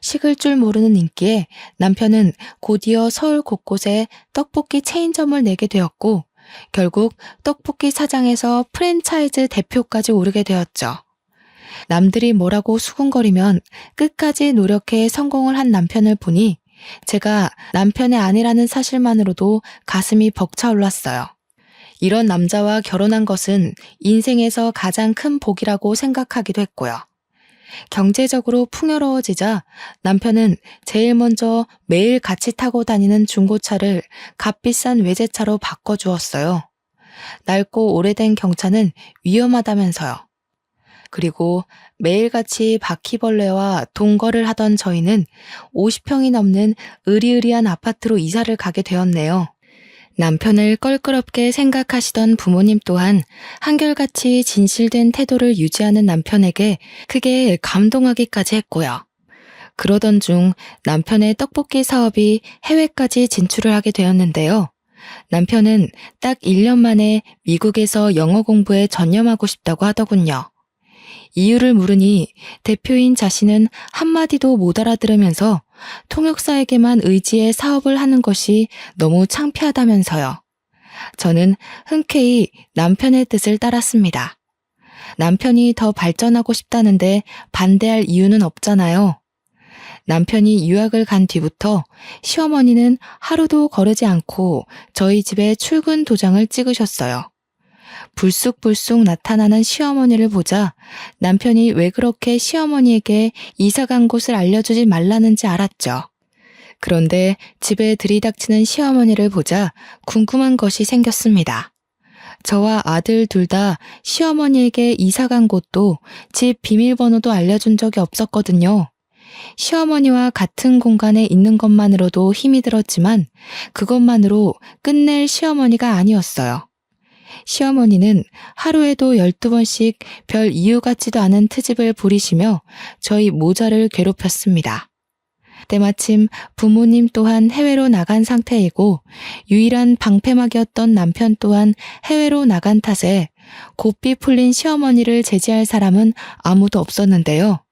식을 줄 모르는 인기에 남편은 곧이어 서울 곳곳에 떡볶이 체인점을 내게 되었고 결국 떡볶이 사장에서 프랜차이즈 대표까지 오르게 되었죠. 남들이 뭐라고 수군거리면 끝까지 노력해 성공을 한 남편을 보니 제가 남편의 아내라는 사실만으로도 가슴이 벅차올랐어요. 이런 남자와 결혼한 것은 인생에서 가장 큰 복이라고 생각하기도 했고요. 경제적으로 풍요로워지자 남편은 제일 먼저 매일 같이 타고 다니는 중고차를 값비싼 외제차로 바꿔주었어요. 낡고 오래된 경차는 위험하다면서요. 그리고 매일같이 바퀴벌레와 동거를 하던 저희는 50평이 넘는 으리으리한 아파트로 이사를 가게 되었네요. 남편을 껄끄럽게 생각하시던 부모님 또한 한결같이 진실된 태도를 유지하는 남편에게 크게 감동하기까지 했고요. 그러던 중 남편의 떡볶이 사업이 해외까지 진출을 하게 되었는데요. 남편은 딱 1년 만에 미국에서 영어 공부에 전념하고 싶다고 하더군요. 이유를 물으니 대표인 자신은 한마디도 못 알아들으면서 통역사에게만 의지해 사업을 하는 것이 너무 창피하다면서요. 저는 흔쾌히 남편의 뜻을 따랐습니다. 남편이 더 발전하고 싶다는데 반대할 이유는 없잖아요. 남편이 유학을 간 뒤부터 시어머니는 하루도 거르지 않고 저희 집에 출근 도장을 찍으셨어요. 불쑥불쑥 나타나는 시어머니를 보자 남편이 왜 그렇게 시어머니에게 이사 간 곳을 알려주지 말라는지 알았죠. 그런데 집에 들이닥치는 시어머니를 보자 궁금한 것이 생겼습니다. 저와 아들 둘 다 시어머니에게 이사 간 곳도 집 비밀번호도 알려준 적이 없었거든요. 시어머니와 같은 공간에 있는 것만으로도 힘이 들었지만 그것만으로 끝낼 시어머니가 아니었어요. 시어머니는 하루에도 12번씩 별 이유 같지도 않은 트집을 부리시며 저희 모자를 괴롭혔습니다. 때마침 부모님 또한 해외로 나간 상태이고 유일한 방패막이었던 남편 또한 해외로 나간 탓에 고삐 풀린 시어머니를 제지할 사람은 아무도 없었는데요.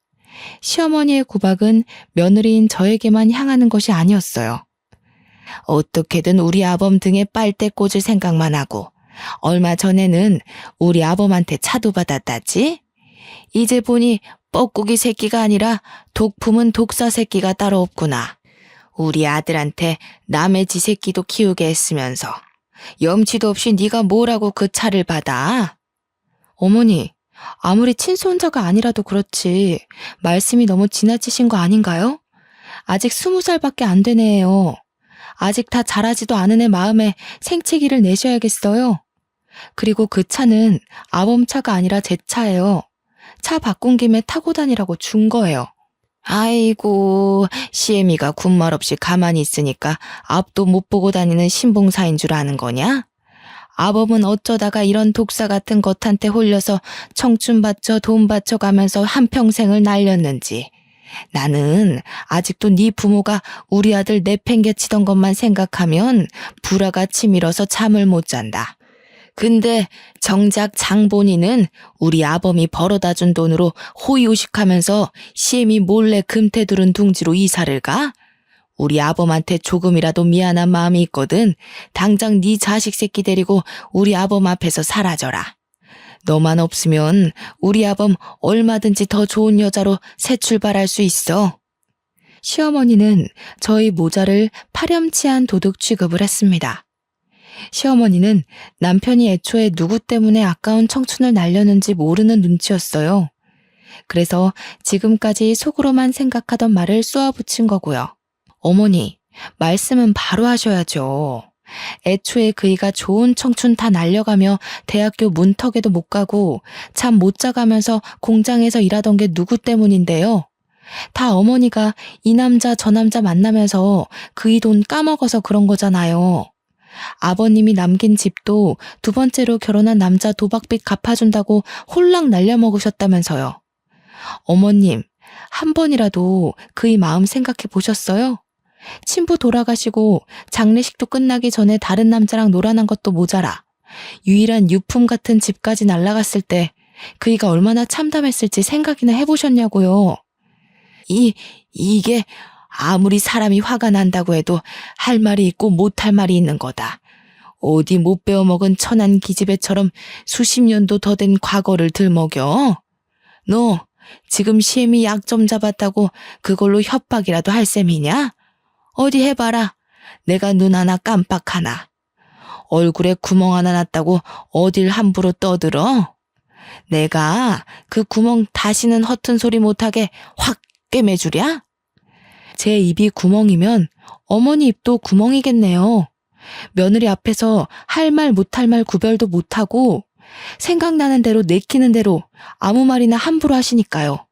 시어머니의 구박은 며느리인 저에게만 향하는 것이 아니었어요. 어떻게든 우리 아범 등에 빨대 꽂을 생각만 하고 얼마 전에는 우리 아범한테 차도 받았다지? 이제 보니 뻐꾸기 새끼가 아니라 독품은 독사 새끼가 따로 없구나. 우리 아들한테 남의 지 새끼도 키우게 했으면서 염치도 없이 네가 뭐라고 그 차를 받아? 어머니, 아무리 친손자가 아니라도 그렇지 말씀이 너무 지나치신 거 아닌가요? 아직 20살밖에 안 되네요. 아직 다 자라지도 않은 애 마음에 생채기를 내셔야겠어요. 그리고 그 차는 아범 차가 아니라 제 차예요. 차 바꾼 김에 타고 다니라고 준 거예요. 아이고, 시애미가 군말 없이 가만히 있으니까 앞도 못 보고 다니는 신봉사인 줄 아는 거냐? 아범은 어쩌다가 이런 독사 같은 것한테 홀려서 청춘 바쳐 돈 바쳐 가면서 한평생을 날렸는지. 나는 아직도 네 부모가 우리 아들 내팽개치던 것만 생각하면 불화가 치밀어서 잠을 못 잔다. 근데 정작 장본인은 우리 아범이 벌어다 준 돈으로 호의호식하면서 시엠이 몰래 금태두른 둥지로 이사를 가? 우리 아범한테 조금이라도 미안한 마음이 있거든. 당장 네 자식 새끼 데리고 우리 아범 앞에서 사라져라. 너만 없으면 우리 아범 얼마든지 더 좋은 여자로 새 출발할 수 있어. 시어머니는 저희 모자를 파렴치한 도둑 취급을 했습니다. 시어머니는 남편이 애초에 누구 때문에 아까운 청춘을 날렸는지 모르는 눈치였어요. 그래서 지금까지 속으로만 생각하던 말을 쏘아붙인 거고요. 어머니, 말씀은 바로 하셔야죠. 애초에 그이가 좋은 청춘 다 날려가며 대학교 문턱에도 못 가고 잠 못 자가면서 공장에서 일하던 게 누구 때문인데요. 다 어머니가 이 남자 저 남자 만나면서 그이 돈 까먹어서 그런 거잖아요. 아버님이 남긴 집도 두 번째로 결혼한 남자 도박빚 갚아준다고 홀랑 날려먹으셨다면서요. 어머님, 한 번이라도 그이 마음 생각해 보셨어요? 친부 돌아가시고 장례식도 끝나기 전에 다른 남자랑 놀아난 것도 모자라 유일한 유품 같은 집까지 날라갔을 때 그이가 얼마나 참담했을지 생각이나 해보셨냐고요. 이게 아무리 사람이 화가 난다고 해도 할 말이 있고 못할 말이 있는 거다. 어디 못 배워먹은 천한 기집애처럼 수십 년도 더 된 과거를 들먹여? 너 지금 시엠이 약 좀 잡았다고 그걸로 협박이라도 할 셈이냐? 어디 해봐라. 내가 눈 하나 깜빡 하나. 얼굴에 구멍 하나 났다고 어딜 함부로 떠들어? 내가 그 구멍 다시는 허튼 소리 못하게 확 꿰매주랴? 제 입이 구멍이면 어머니 입도 구멍이겠네요. 며느리 앞에서 할 말 못할 말 구별도 못하고 생각나는 대로 내키는 대로 아무 말이나 함부로 하시니까요.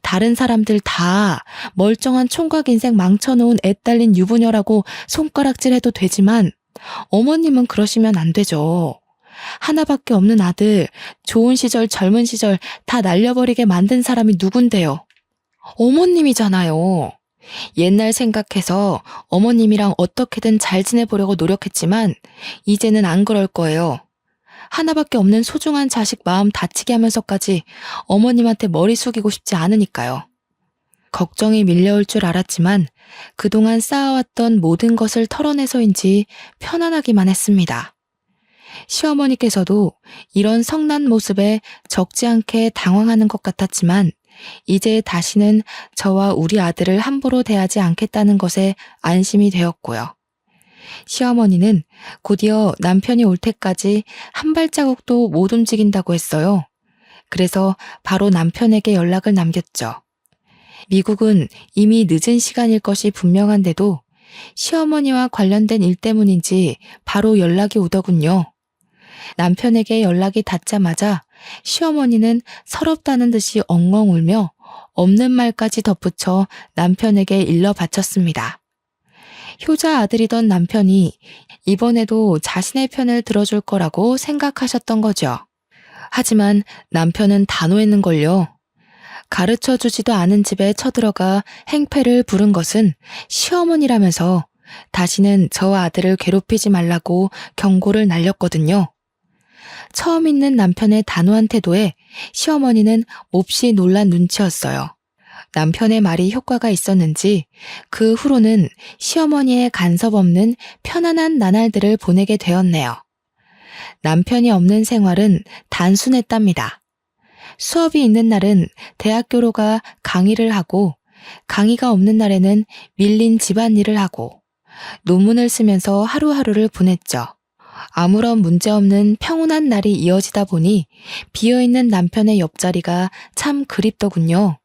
다른 사람들 다 멀쩡한 총각 인생 망쳐놓은 애 딸린 유부녀라고 손가락질해도 되지만 어머님은 그러시면 안 되죠. 하나밖에 없는 아들, 좋은 시절 젊은 시절 다 날려버리게 만든 사람이 누군데요. 어머님이잖아요. 옛날 생각해서 어머님이랑 어떻게든 잘 지내보려고 노력했지만 이제는 안 그럴 거예요. 하나밖에 없는 소중한 자식 마음 다치게 하면서까지 어머님한테 머리 숙이고 싶지 않으니까요. 걱정이 밀려올 줄 알았지만 그동안 쌓아왔던 모든 것을 털어내서인지 편안하기만 했습니다. 시어머니께서도 이런 성난 모습에 적지 않게 당황하는 것 같았지만 이제 다시는 저와 우리 아들을 함부로 대하지 않겠다는 것에 안심이 되었고요. 시어머니는 곧이어 남편이 올 때까지 한 발자국도 못 움직인다고 했어요. 그래서 바로 남편에게 연락을 남겼죠. 미국은 이미 늦은 시간일 것이 분명한데도 시어머니와 관련된 일 때문인지 바로 연락이 오더군요. 남편에게 연락이 닿자마자 시어머니는 서럽다는 듯이 엉엉 울며 없는 말까지 덧붙여 남편에게 일러 바쳤습니다. 효자 아들이던 남편이 이번에도 자신의 편을 들어줄 거라고 생각하셨던 거죠. 하지만 남편은 단호했는걸요. 가르쳐 주지도 않은 집에 쳐들어가 행패를 부른 것은 시어머니라면서 다시는 저 아들을 괴롭히지 말라고 경고를 날렸거든요. 처음 있는 남편의 단호한 태도에 시어머니는 몹시 놀란 눈치였어요. 남편의 말이 효과가 있었는지 그 후로는 시어머니의 간섭 없는 편안한 나날들을 보내게 되었네요. 남편이 없는 생활은 단순했답니다. 수업이 있는 날은 대학교로 가 강의를 하고 강의가 없는 날에는 밀린 집안일을 하고 논문을 쓰면서 하루하루를 보냈죠. 아무런 문제 없는 평온한 날이 이어지다 보니 비어있는 남편의 옆자리가 참 그립더군요.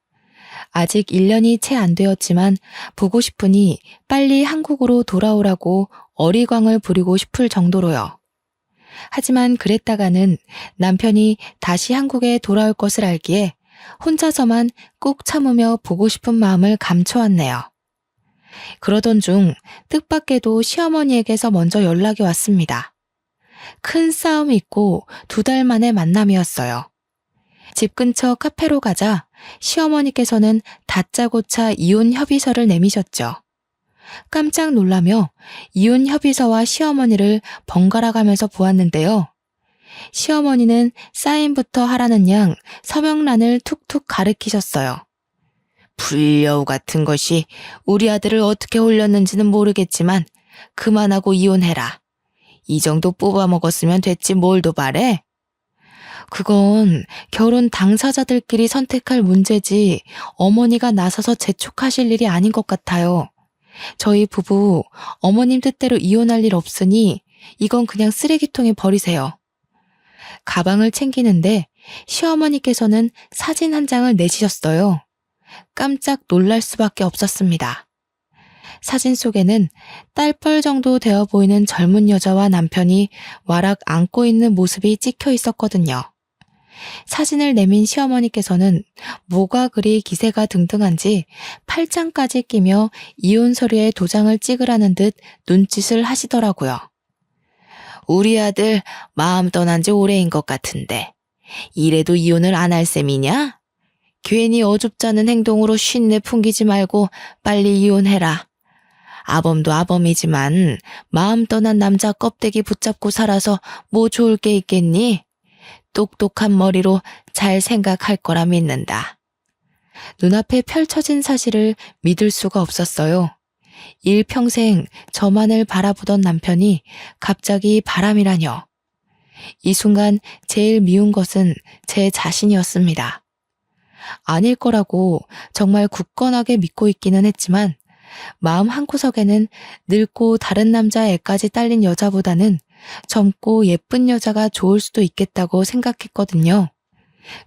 아직 1년이 채 안 되었지만 보고 싶으니 빨리 한국으로 돌아오라고 어리광을 부리고 싶을 정도로요. 하지만 그랬다가는 남편이 다시 한국에 돌아올 것을 알기에 혼자서만 꾹 참으며 보고 싶은 마음을 감춰왔네요. 그러던 중 뜻밖에도 시어머니에게서 먼저 연락이 왔습니다. 큰 싸움이 있고 2달 만의 만남이었어요. 집 근처 카페로 가자 시어머니께서는 다짜고짜 이혼 협의서를 내미셨죠. 깜짝 놀라며 이혼 협의서와 시어머니를 번갈아 가면서 보았는데요. 시어머니는 사인부터 하라는 양 서명란을 툭툭 가리키셨어요. 불려우 같은 것이 우리 아들을 어떻게 홀렸는지는 모르겠지만 그만하고 이혼해라. 이 정도 뽑아먹었으면 됐지 뭘 더 바래? 그건 결혼 당사자들끼리 선택할 문제지 어머니가 나서서 재촉하실 일이 아닌 것 같아요. 저희 부부 어머님 뜻대로 이혼할 일 없으니 이건 그냥 쓰레기통에 버리세요. 가방을 챙기는데 시어머니께서는 사진 한 장을 내시셨어요. 깜짝 놀랄 수밖에 없었습니다. 사진 속에는 딸뻘 정도 되어 보이는 젊은 여자와 남편이 와락 안고 있는 모습이 찍혀 있었거든요. 사진을 내민 시어머니께서는 뭐가 그리 기세가 등등한지 팔짱까지 끼며 이혼 서류에 도장을 찍으라는 듯 눈짓을 하시더라고요. 우리 아들 마음 떠난 지 오래인 것 같은데 이래도 이혼을 안 할 셈이냐? 괜히 어줍잖은 행동으로 쉰내 풍기지 말고 빨리 이혼해라. 아범도 아범이지만 마음 떠난 남자 껍데기 붙잡고 살아서 뭐 좋을 게 있겠니? 똑똑한 머리로 잘 생각할 거라 믿는다. 눈앞에 펼쳐진 사실을 믿을 수가 없었어요. 일평생 저만을 바라보던 남편이 갑자기 바람이라뇨. 이 순간 제일 미운 것은 제 자신이었습니다. 아닐 거라고 정말 굳건하게 믿고 있기는 했지만 마음 한구석에는 늙고 다른 남자 애까지 딸린 여자보다는 젊고 예쁜 여자가 좋을 수도 있겠다고 생각했거든요.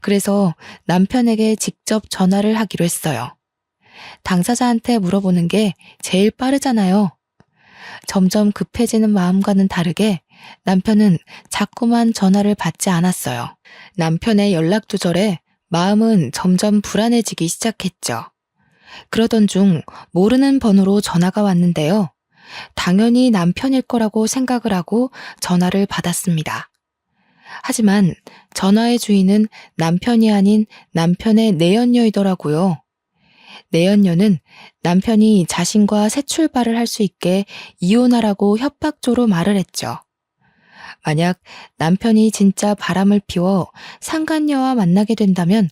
그래서 남편에게 직접 전화를 하기로 했어요. 당사자한테 물어보는 게 제일 빠르잖아요. 점점 급해지는 마음과는 다르게 남편은 자꾸만 전화를 받지 않았어요. 남편의 연락 두절에 마음은 점점 불안해지기 시작했죠. 그러던 중 모르는 번호로 전화가 왔는데요. 당연히 남편일 거라고 생각을 하고 전화를 받았습니다. 하지만 전화의 주인은 남편이 아닌 남편의 내연녀이더라고요. 내연녀는 남편이 자신과 새 출발을 할 수 있게 이혼하라고 협박조로 말을 했죠. 만약 남편이 진짜 바람을 피워 상간녀와 만나게 된다면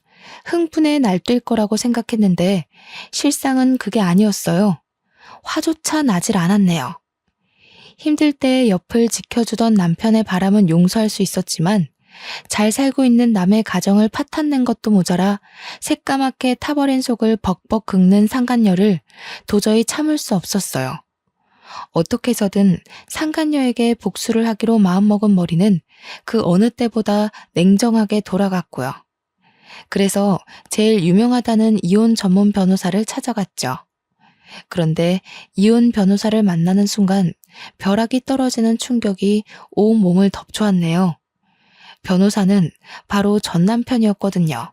흥분에 날뛸 거라고 생각했는데 실상은 그게 아니었어요. 화조차 나질 않았네요. 힘들 때 옆을 지켜주던 남편의 바람은 용서할 수 있었지만 잘 살고 있는 남의 가정을 파탄낸 것도 모자라 새까맣게 타버린 속을 벅벅 긁는 상간녀를 도저히 참을 수 없었어요. 어떻게 해서든 상간녀에게 복수를 하기로 마음먹은 머리는 그 어느 때보다 냉정하게 돌아갔고요. 그래서 제일 유명하다는 이혼 전문 변호사를 찾아갔죠. 그런데 이혼 변호사를 만나는 순간 벼락이 떨어지는 충격이 온 몸을 덮쳐왔네요. 변호사는 바로 전 남편이었거든요.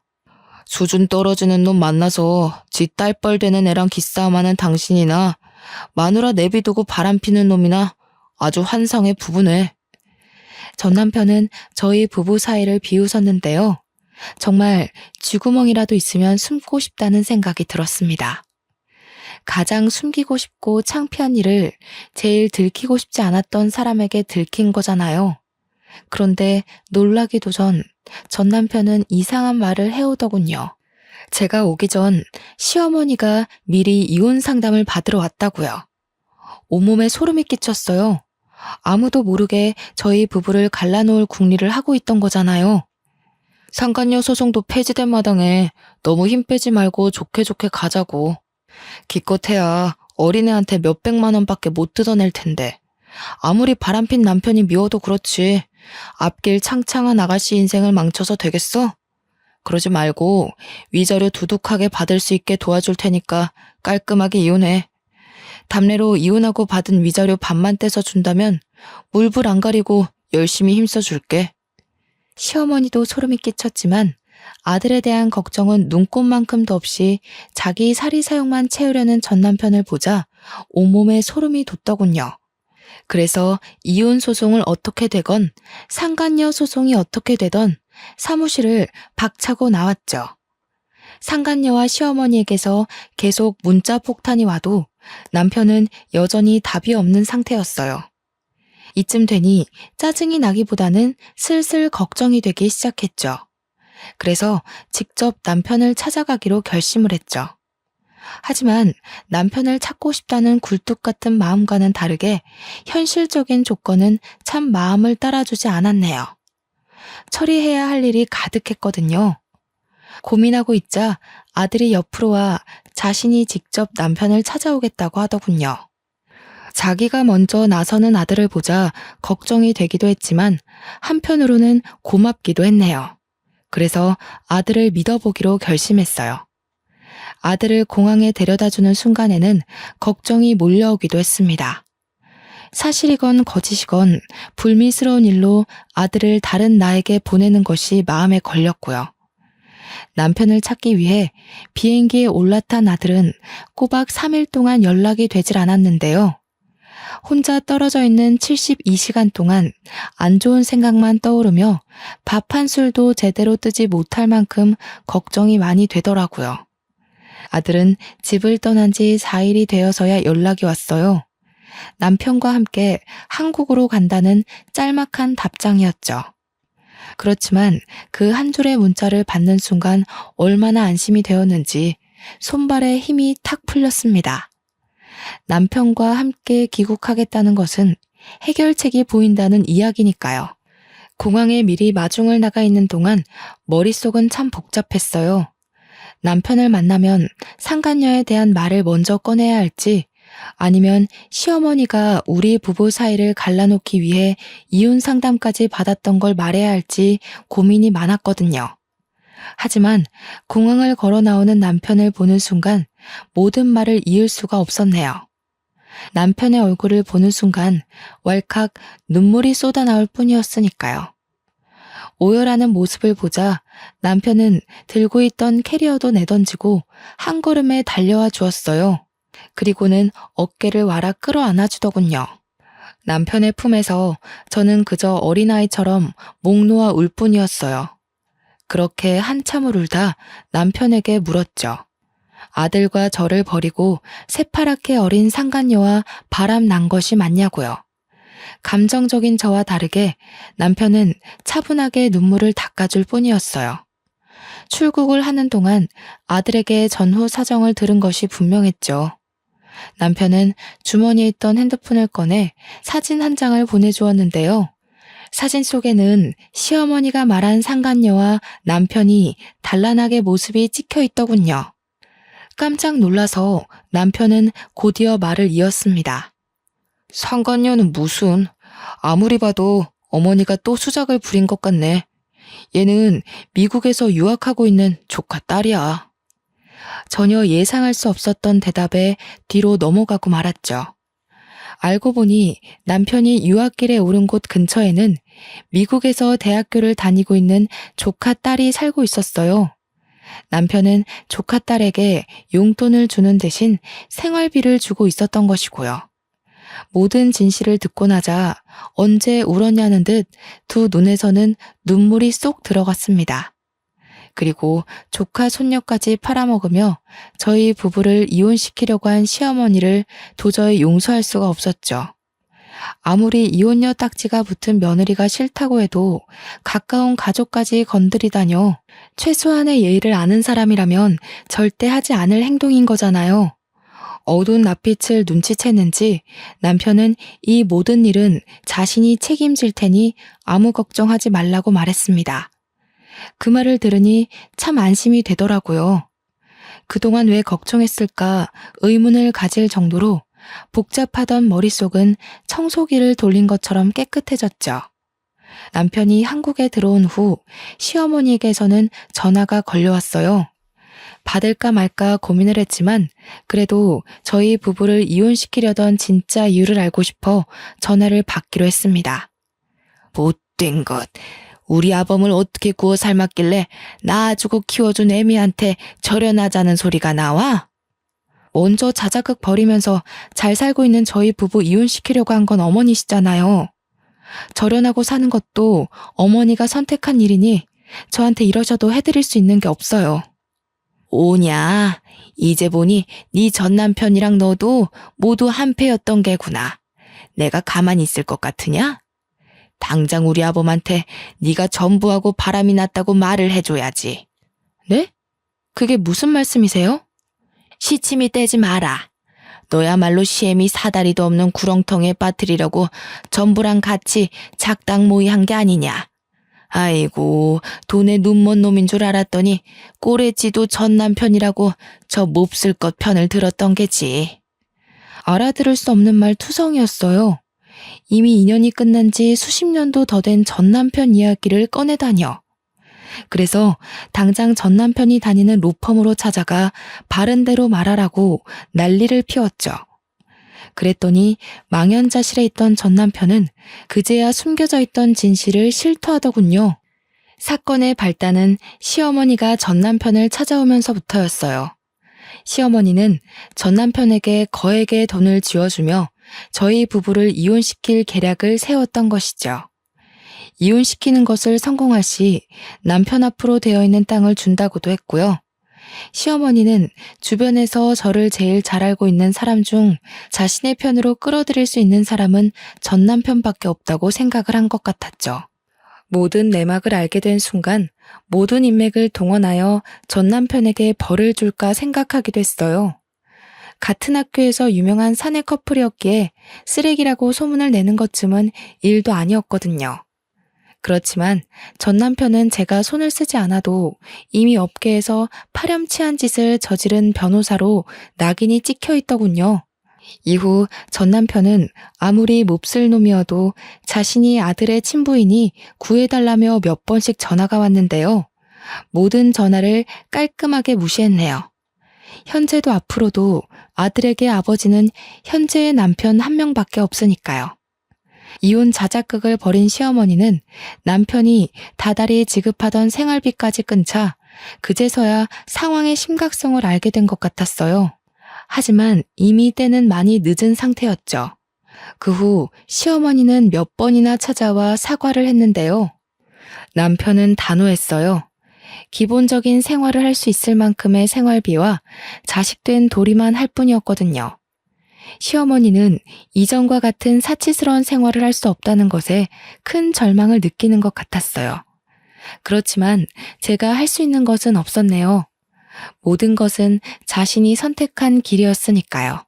수준 떨어지는 놈 만나서 지 딸뻘 되는 애랑 기싸움하는 당신이나 마누라 내비두고 바람피는 놈이나 아주 환상의 부부네. 전 남편은 저희 부부 사이를 비웃었는데요. 정말 쥐구멍이라도 있으면 숨고 싶다는 생각이 들었습니다. 가장 숨기고 싶고 창피한 일을 제일 들키고 싶지 않았던 사람에게 들킨 거잖아요. 그런데 놀라기도 전 남편은 이상한 말을 해오더군요. 제가 오기 전 시어머니가 미리 이혼 상담을 받으러 왔다고요. 온몸에 소름이 끼쳤어요. 아무도 모르게 저희 부부를 갈라놓을 궁리를 하고 있던 거잖아요. 상간녀 소송도 폐지된 마당에 너무 힘 빼지 말고 좋게 좋게 가자고. 기껏해야 어린애한테 몇백만 원밖에 못 뜯어낼 텐데. 아무리 바람핀 남편이 미워도 그렇지. 앞길 창창한 아가씨 인생을 망쳐서 되겠어? 그러지 말고 위자료 두둑하게 받을 수 있게 도와줄 테니까 깔끔하게 이혼해. 담례로 이혼하고 받은 위자료 반만 떼서 준다면 물불 안 가리고 열심히 힘써줄게. 시어머니도 소름이 끼쳤지만 아들에 대한 걱정은 눈꼽만큼도 없이 자기 사리사욕만 채우려는 전 남편을 보자 온몸에 소름이 돋더군요. 그래서 이혼 소송을 어떻게 되건 상간녀 소송이 어떻게 되던 사무실을 박차고 나왔죠. 상간녀와 시어머니에게서 계속 문자 폭탄이 와도 남편은 여전히 답이 없는 상태였어요. 이쯤 되니 짜증이 나기보다는 슬슬 걱정이 되기 시작했죠. 그래서 직접 남편을 찾아가기로 결심을 했죠. 하지만 남편을 찾고 싶다는 굴뚝 같은 마음과는 다르게 현실적인 조건은 참 마음을 따라주지 않았네요. 처리해야 할 일이 가득했거든요. 고민하고 있자 아들이 옆으로 와 자신이 직접 남편을 찾아오겠다고 하더군요. 자기가 먼저 나서는 아들을 보자 걱정이 되기도 했지만 한편으로는 고맙기도 했네요. 그래서 아들을 믿어보기로 결심했어요. 아들을 공항에 데려다주는 순간에는 걱정이 몰려오기도 했습니다. 사실이건 거짓이건 불미스러운 일로 아들을 다른 나에게 보내는 것이 마음에 걸렸고요. 남편을 찾기 위해 비행기에 올라탄 아들은 꼬박 3일 동안 연락이 되질 않았는데요. 혼자 떨어져 있는 72시간 동안 안 좋은 생각만 떠오르며 밥 한 술도 제대로 뜨지 못할 만큼 걱정이 많이 되더라고요. 아들은 집을 떠난 지 4일이 되어서야 연락이 왔어요. 남편과 함께 한국으로 간다는 짤막한 답장이었죠. 그렇지만 그 한 줄의 문자를 받는 순간 얼마나 안심이 되었는지 손발에 힘이 탁 풀렸습니다. 남편과 함께 귀국하겠다는 것은 해결책이 보인다는 이야기니까요. 공항에 미리 마중을 나가 있는 동안 머릿속은 참 복잡했어요. 남편을 만나면 상간녀에 대한 말을 먼저 꺼내야 할지 아니면 시어머니가 우리 부부 사이를 갈라놓기 위해 이혼 상담까지 받았던 걸 말해야 할지 고민이 많았거든요. 하지만 공항을 걸어 나오는 남편을 보는 순간 모든 말을 이을 수가 없었네요. 남편의 얼굴을 보는 순간 왈칵 눈물이 쏟아나올 뿐이었으니까요. 오열하는 모습을 보자 남편은 들고 있던 캐리어도 내던지고 한 걸음에 달려와 주었어요. 그리고는 어깨를 와라 끌어안아 주더군요. 남편의 품에서 저는 그저 어린아이처럼 목 놓아 울 뿐이었어요. 그렇게 한참을 울다 남편에게 물었죠. 아들과 저를 버리고 새파랗게 어린 상간녀와 바람 난 것이 맞냐고요. 감정적인 저와 다르게 남편은 차분하게 눈물을 닦아줄 뿐이었어요. 출국을 하는 동안 아들에게 전후 사정을 들은 것이 분명했죠. 남편은 주머니에 있던 핸드폰을 꺼내 사진 한 장을 보내주었는데요. 사진 속에는 시어머니가 말한 상간녀와 남편이 단란하게 모습이 찍혀 있더군요. 깜짝 놀라서 남편은 곧이어 말을 이었습니다. 상간녀는 무슨, 아무리 봐도 어머니가 또 수작을 부린 것 같네. 얘는 미국에서 유학하고 있는 조카 딸이야. 전혀 예상할 수 없었던 대답에 뒤로 넘어가고 말았죠. 알고 보니 남편이 유학길에 오른 곳 근처에는 미국에서 대학교를 다니고 있는 조카 딸이 살고 있었어요. 남편은 조카 딸에게 용돈을 주는 대신 생활비를 주고 있었던 것이고요. 모든 진실을 듣고 나자 언제 울었냐는 듯 두 눈에서는 눈물이 쏙 들어갔습니다. 그리고 조카 손녀까지 팔아먹으며 저희 부부를 이혼시키려고 한 시어머니를 도저히 용서할 수가 없었죠. 아무리 이혼녀 딱지가 붙은 며느리가 싫다고 해도 가까운 가족까지 건드리다뇨. 최소한의 예의를 아는 사람이라면 절대 하지 않을 행동인 거잖아요. 어두운 낯빛을 눈치챘는지 남편은 이 모든 일은 자신이 책임질 테니 아무 걱정하지 말라고 말했습니다. 그 말을 들으니 참 안심이 되더라고요. 그동안 왜 걱정했을까 의문을 가질 정도로 복잡하던 머릿속은 청소기를 돌린 것처럼 깨끗해졌죠. 남편이 한국에 들어온 후 시어머니에게서는 전화가 걸려왔어요. 받을까 말까 고민을 했지만 그래도 저희 부부를 이혼시키려던 진짜 이유를 알고 싶어 전화를 받기로 했습니다. 못된 것. 우리 아범을 어떻게 구워 삶았길래 낳아주고 키워준 애미한테 절연하자는 소리가 나와? 먼저 자작극 벌이면서 잘 살고 있는 저희 부부 이혼시키려고 한 건 어머니시잖아요. 절연하고 사는 것도 어머니가 선택한 일이니 저한테 이러셔도 해드릴 수 있는 게 없어요. 오냐, 이제 보니 네 전남편이랑 너도 모두 한패였던 게구나. 내가 가만히 있을 것 같으냐? 당장 우리 아범한테 네가 전부하고 바람이 났다고 말을 해줘야지. 네? 그게 무슨 말씀이세요? 시침이 떼지 마라. 너야말로 시애미 사다리도 없는 구렁텅이에 빠뜨리려고 전부랑 같이 작당 모의한 게 아니냐. 아이고, 돈에 눈먼 놈인 줄 알았더니 꼬레지도 전 남편이라고 저 몹쓸 것 편을 들었던 게지. 알아들을 수 없는 말 투성이었어요. 이미 인연이 끝난 지 수십 년도 더 된 전 남편 이야기를 꺼내다녀. 그래서 당장 전 남편이 다니는 로펌으로 찾아가 바른 대로 말하라고 난리를 피웠죠. 그랬더니 망연자실에 있던 전 남편은 그제야 숨겨져 있던 진실을 실토하더군요. 사건의 발단은 시어머니가 전 남편을 찾아오면서부터였어요. 시어머니는 전 남편에게 거액의 돈을 쥐어주며 저희 부부를 이혼시킬 계략을 세웠던 것이죠. 이혼시키는 것을 성공할 시 남편 앞으로 되어 있는 땅을 준다고도 했고요. 시어머니는 주변에서 저를 제일 잘 알고 있는 사람 중 자신의 편으로 끌어들일 수 있는 사람은 전 남편밖에 없다고 생각을 한 것 같았죠. 모든 내막을 알게 된 순간 모든 인맥을 동원하여 전 남편에게 벌을 줄까 생각하기도 했어요. 같은 학교에서 유명한 사내 커플이었기에 쓰레기라고 소문을 내는 것쯤은 일도 아니었거든요. 그렇지만 전 남편은 제가 손을 쓰지 않아도 이미 업계에서 파렴치한 짓을 저지른 변호사로 낙인이 찍혀 있더군요. 이후 전 남편은 아무리 몹쓸 놈이어도 자신이 아들의 친부이니 구해달라며 몇 번씩 전화가 왔는데요. 모든 전화를 깔끔하게 무시했네요. 현재도 앞으로도 아들에게 아버지는 현재의 남편 한 명밖에 없으니까요. 이혼 자작극을 벌인 시어머니는 남편이 다달이 지급하던 생활비까지 끊자 그제서야 상황의 심각성을 알게 된 것 같았어요. 하지만 이미 때는 많이 늦은 상태였죠. 그 후 시어머니는 몇 번이나 찾아와 사과를 했는데요. 남편은 단호했어요. 기본적인 생활을 할 수 있을 만큼의 생활비와 자식된 도리만 할 뿐이었거든요. 시어머니는 이전과 같은 사치스러운 생활을 할 수 없다는 것에 큰 절망을 느끼는 것 같았어요. 그렇지만 제가 할 수 있는 것은 없었네요. 모든 것은 자신이 선택한 길이었으니까요.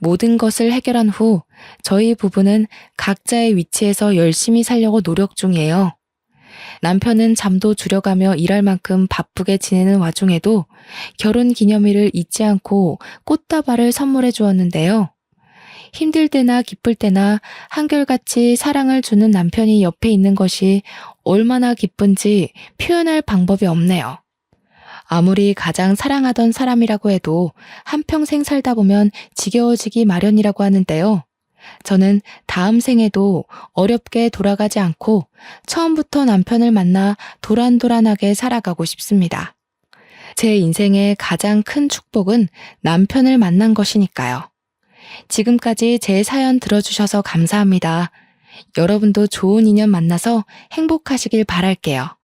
모든 것을 해결한 후 저희 부부는 각자의 위치에서 열심히 살려고 노력 중이에요. 남편은 잠도 줄여가며 일할 만큼 바쁘게 지내는 와중에도 결혼 기념일을 잊지 않고 꽃다발을 선물해 주었는데요. 힘들 때나 기쁠 때나 한결같이 사랑을 주는 남편이 옆에 있는 것이 얼마나 기쁜지 표현할 방법이 없네요. 아무리 가장 사랑하던 사람이라고 해도 한평생 살다 보면 지겨워지기 마련이라고 하는데요. 저는 다음 생에도 어렵게 돌아가지 않고 처음부터 남편을 만나 도란도란하게 살아가고 싶습니다. 제 인생의 가장 큰 축복은 남편을 만난 것이니까요. 지금까지 제 사연 들어주셔서 감사합니다. 여러분도 좋은 인연 만나서 행복하시길 바랄게요.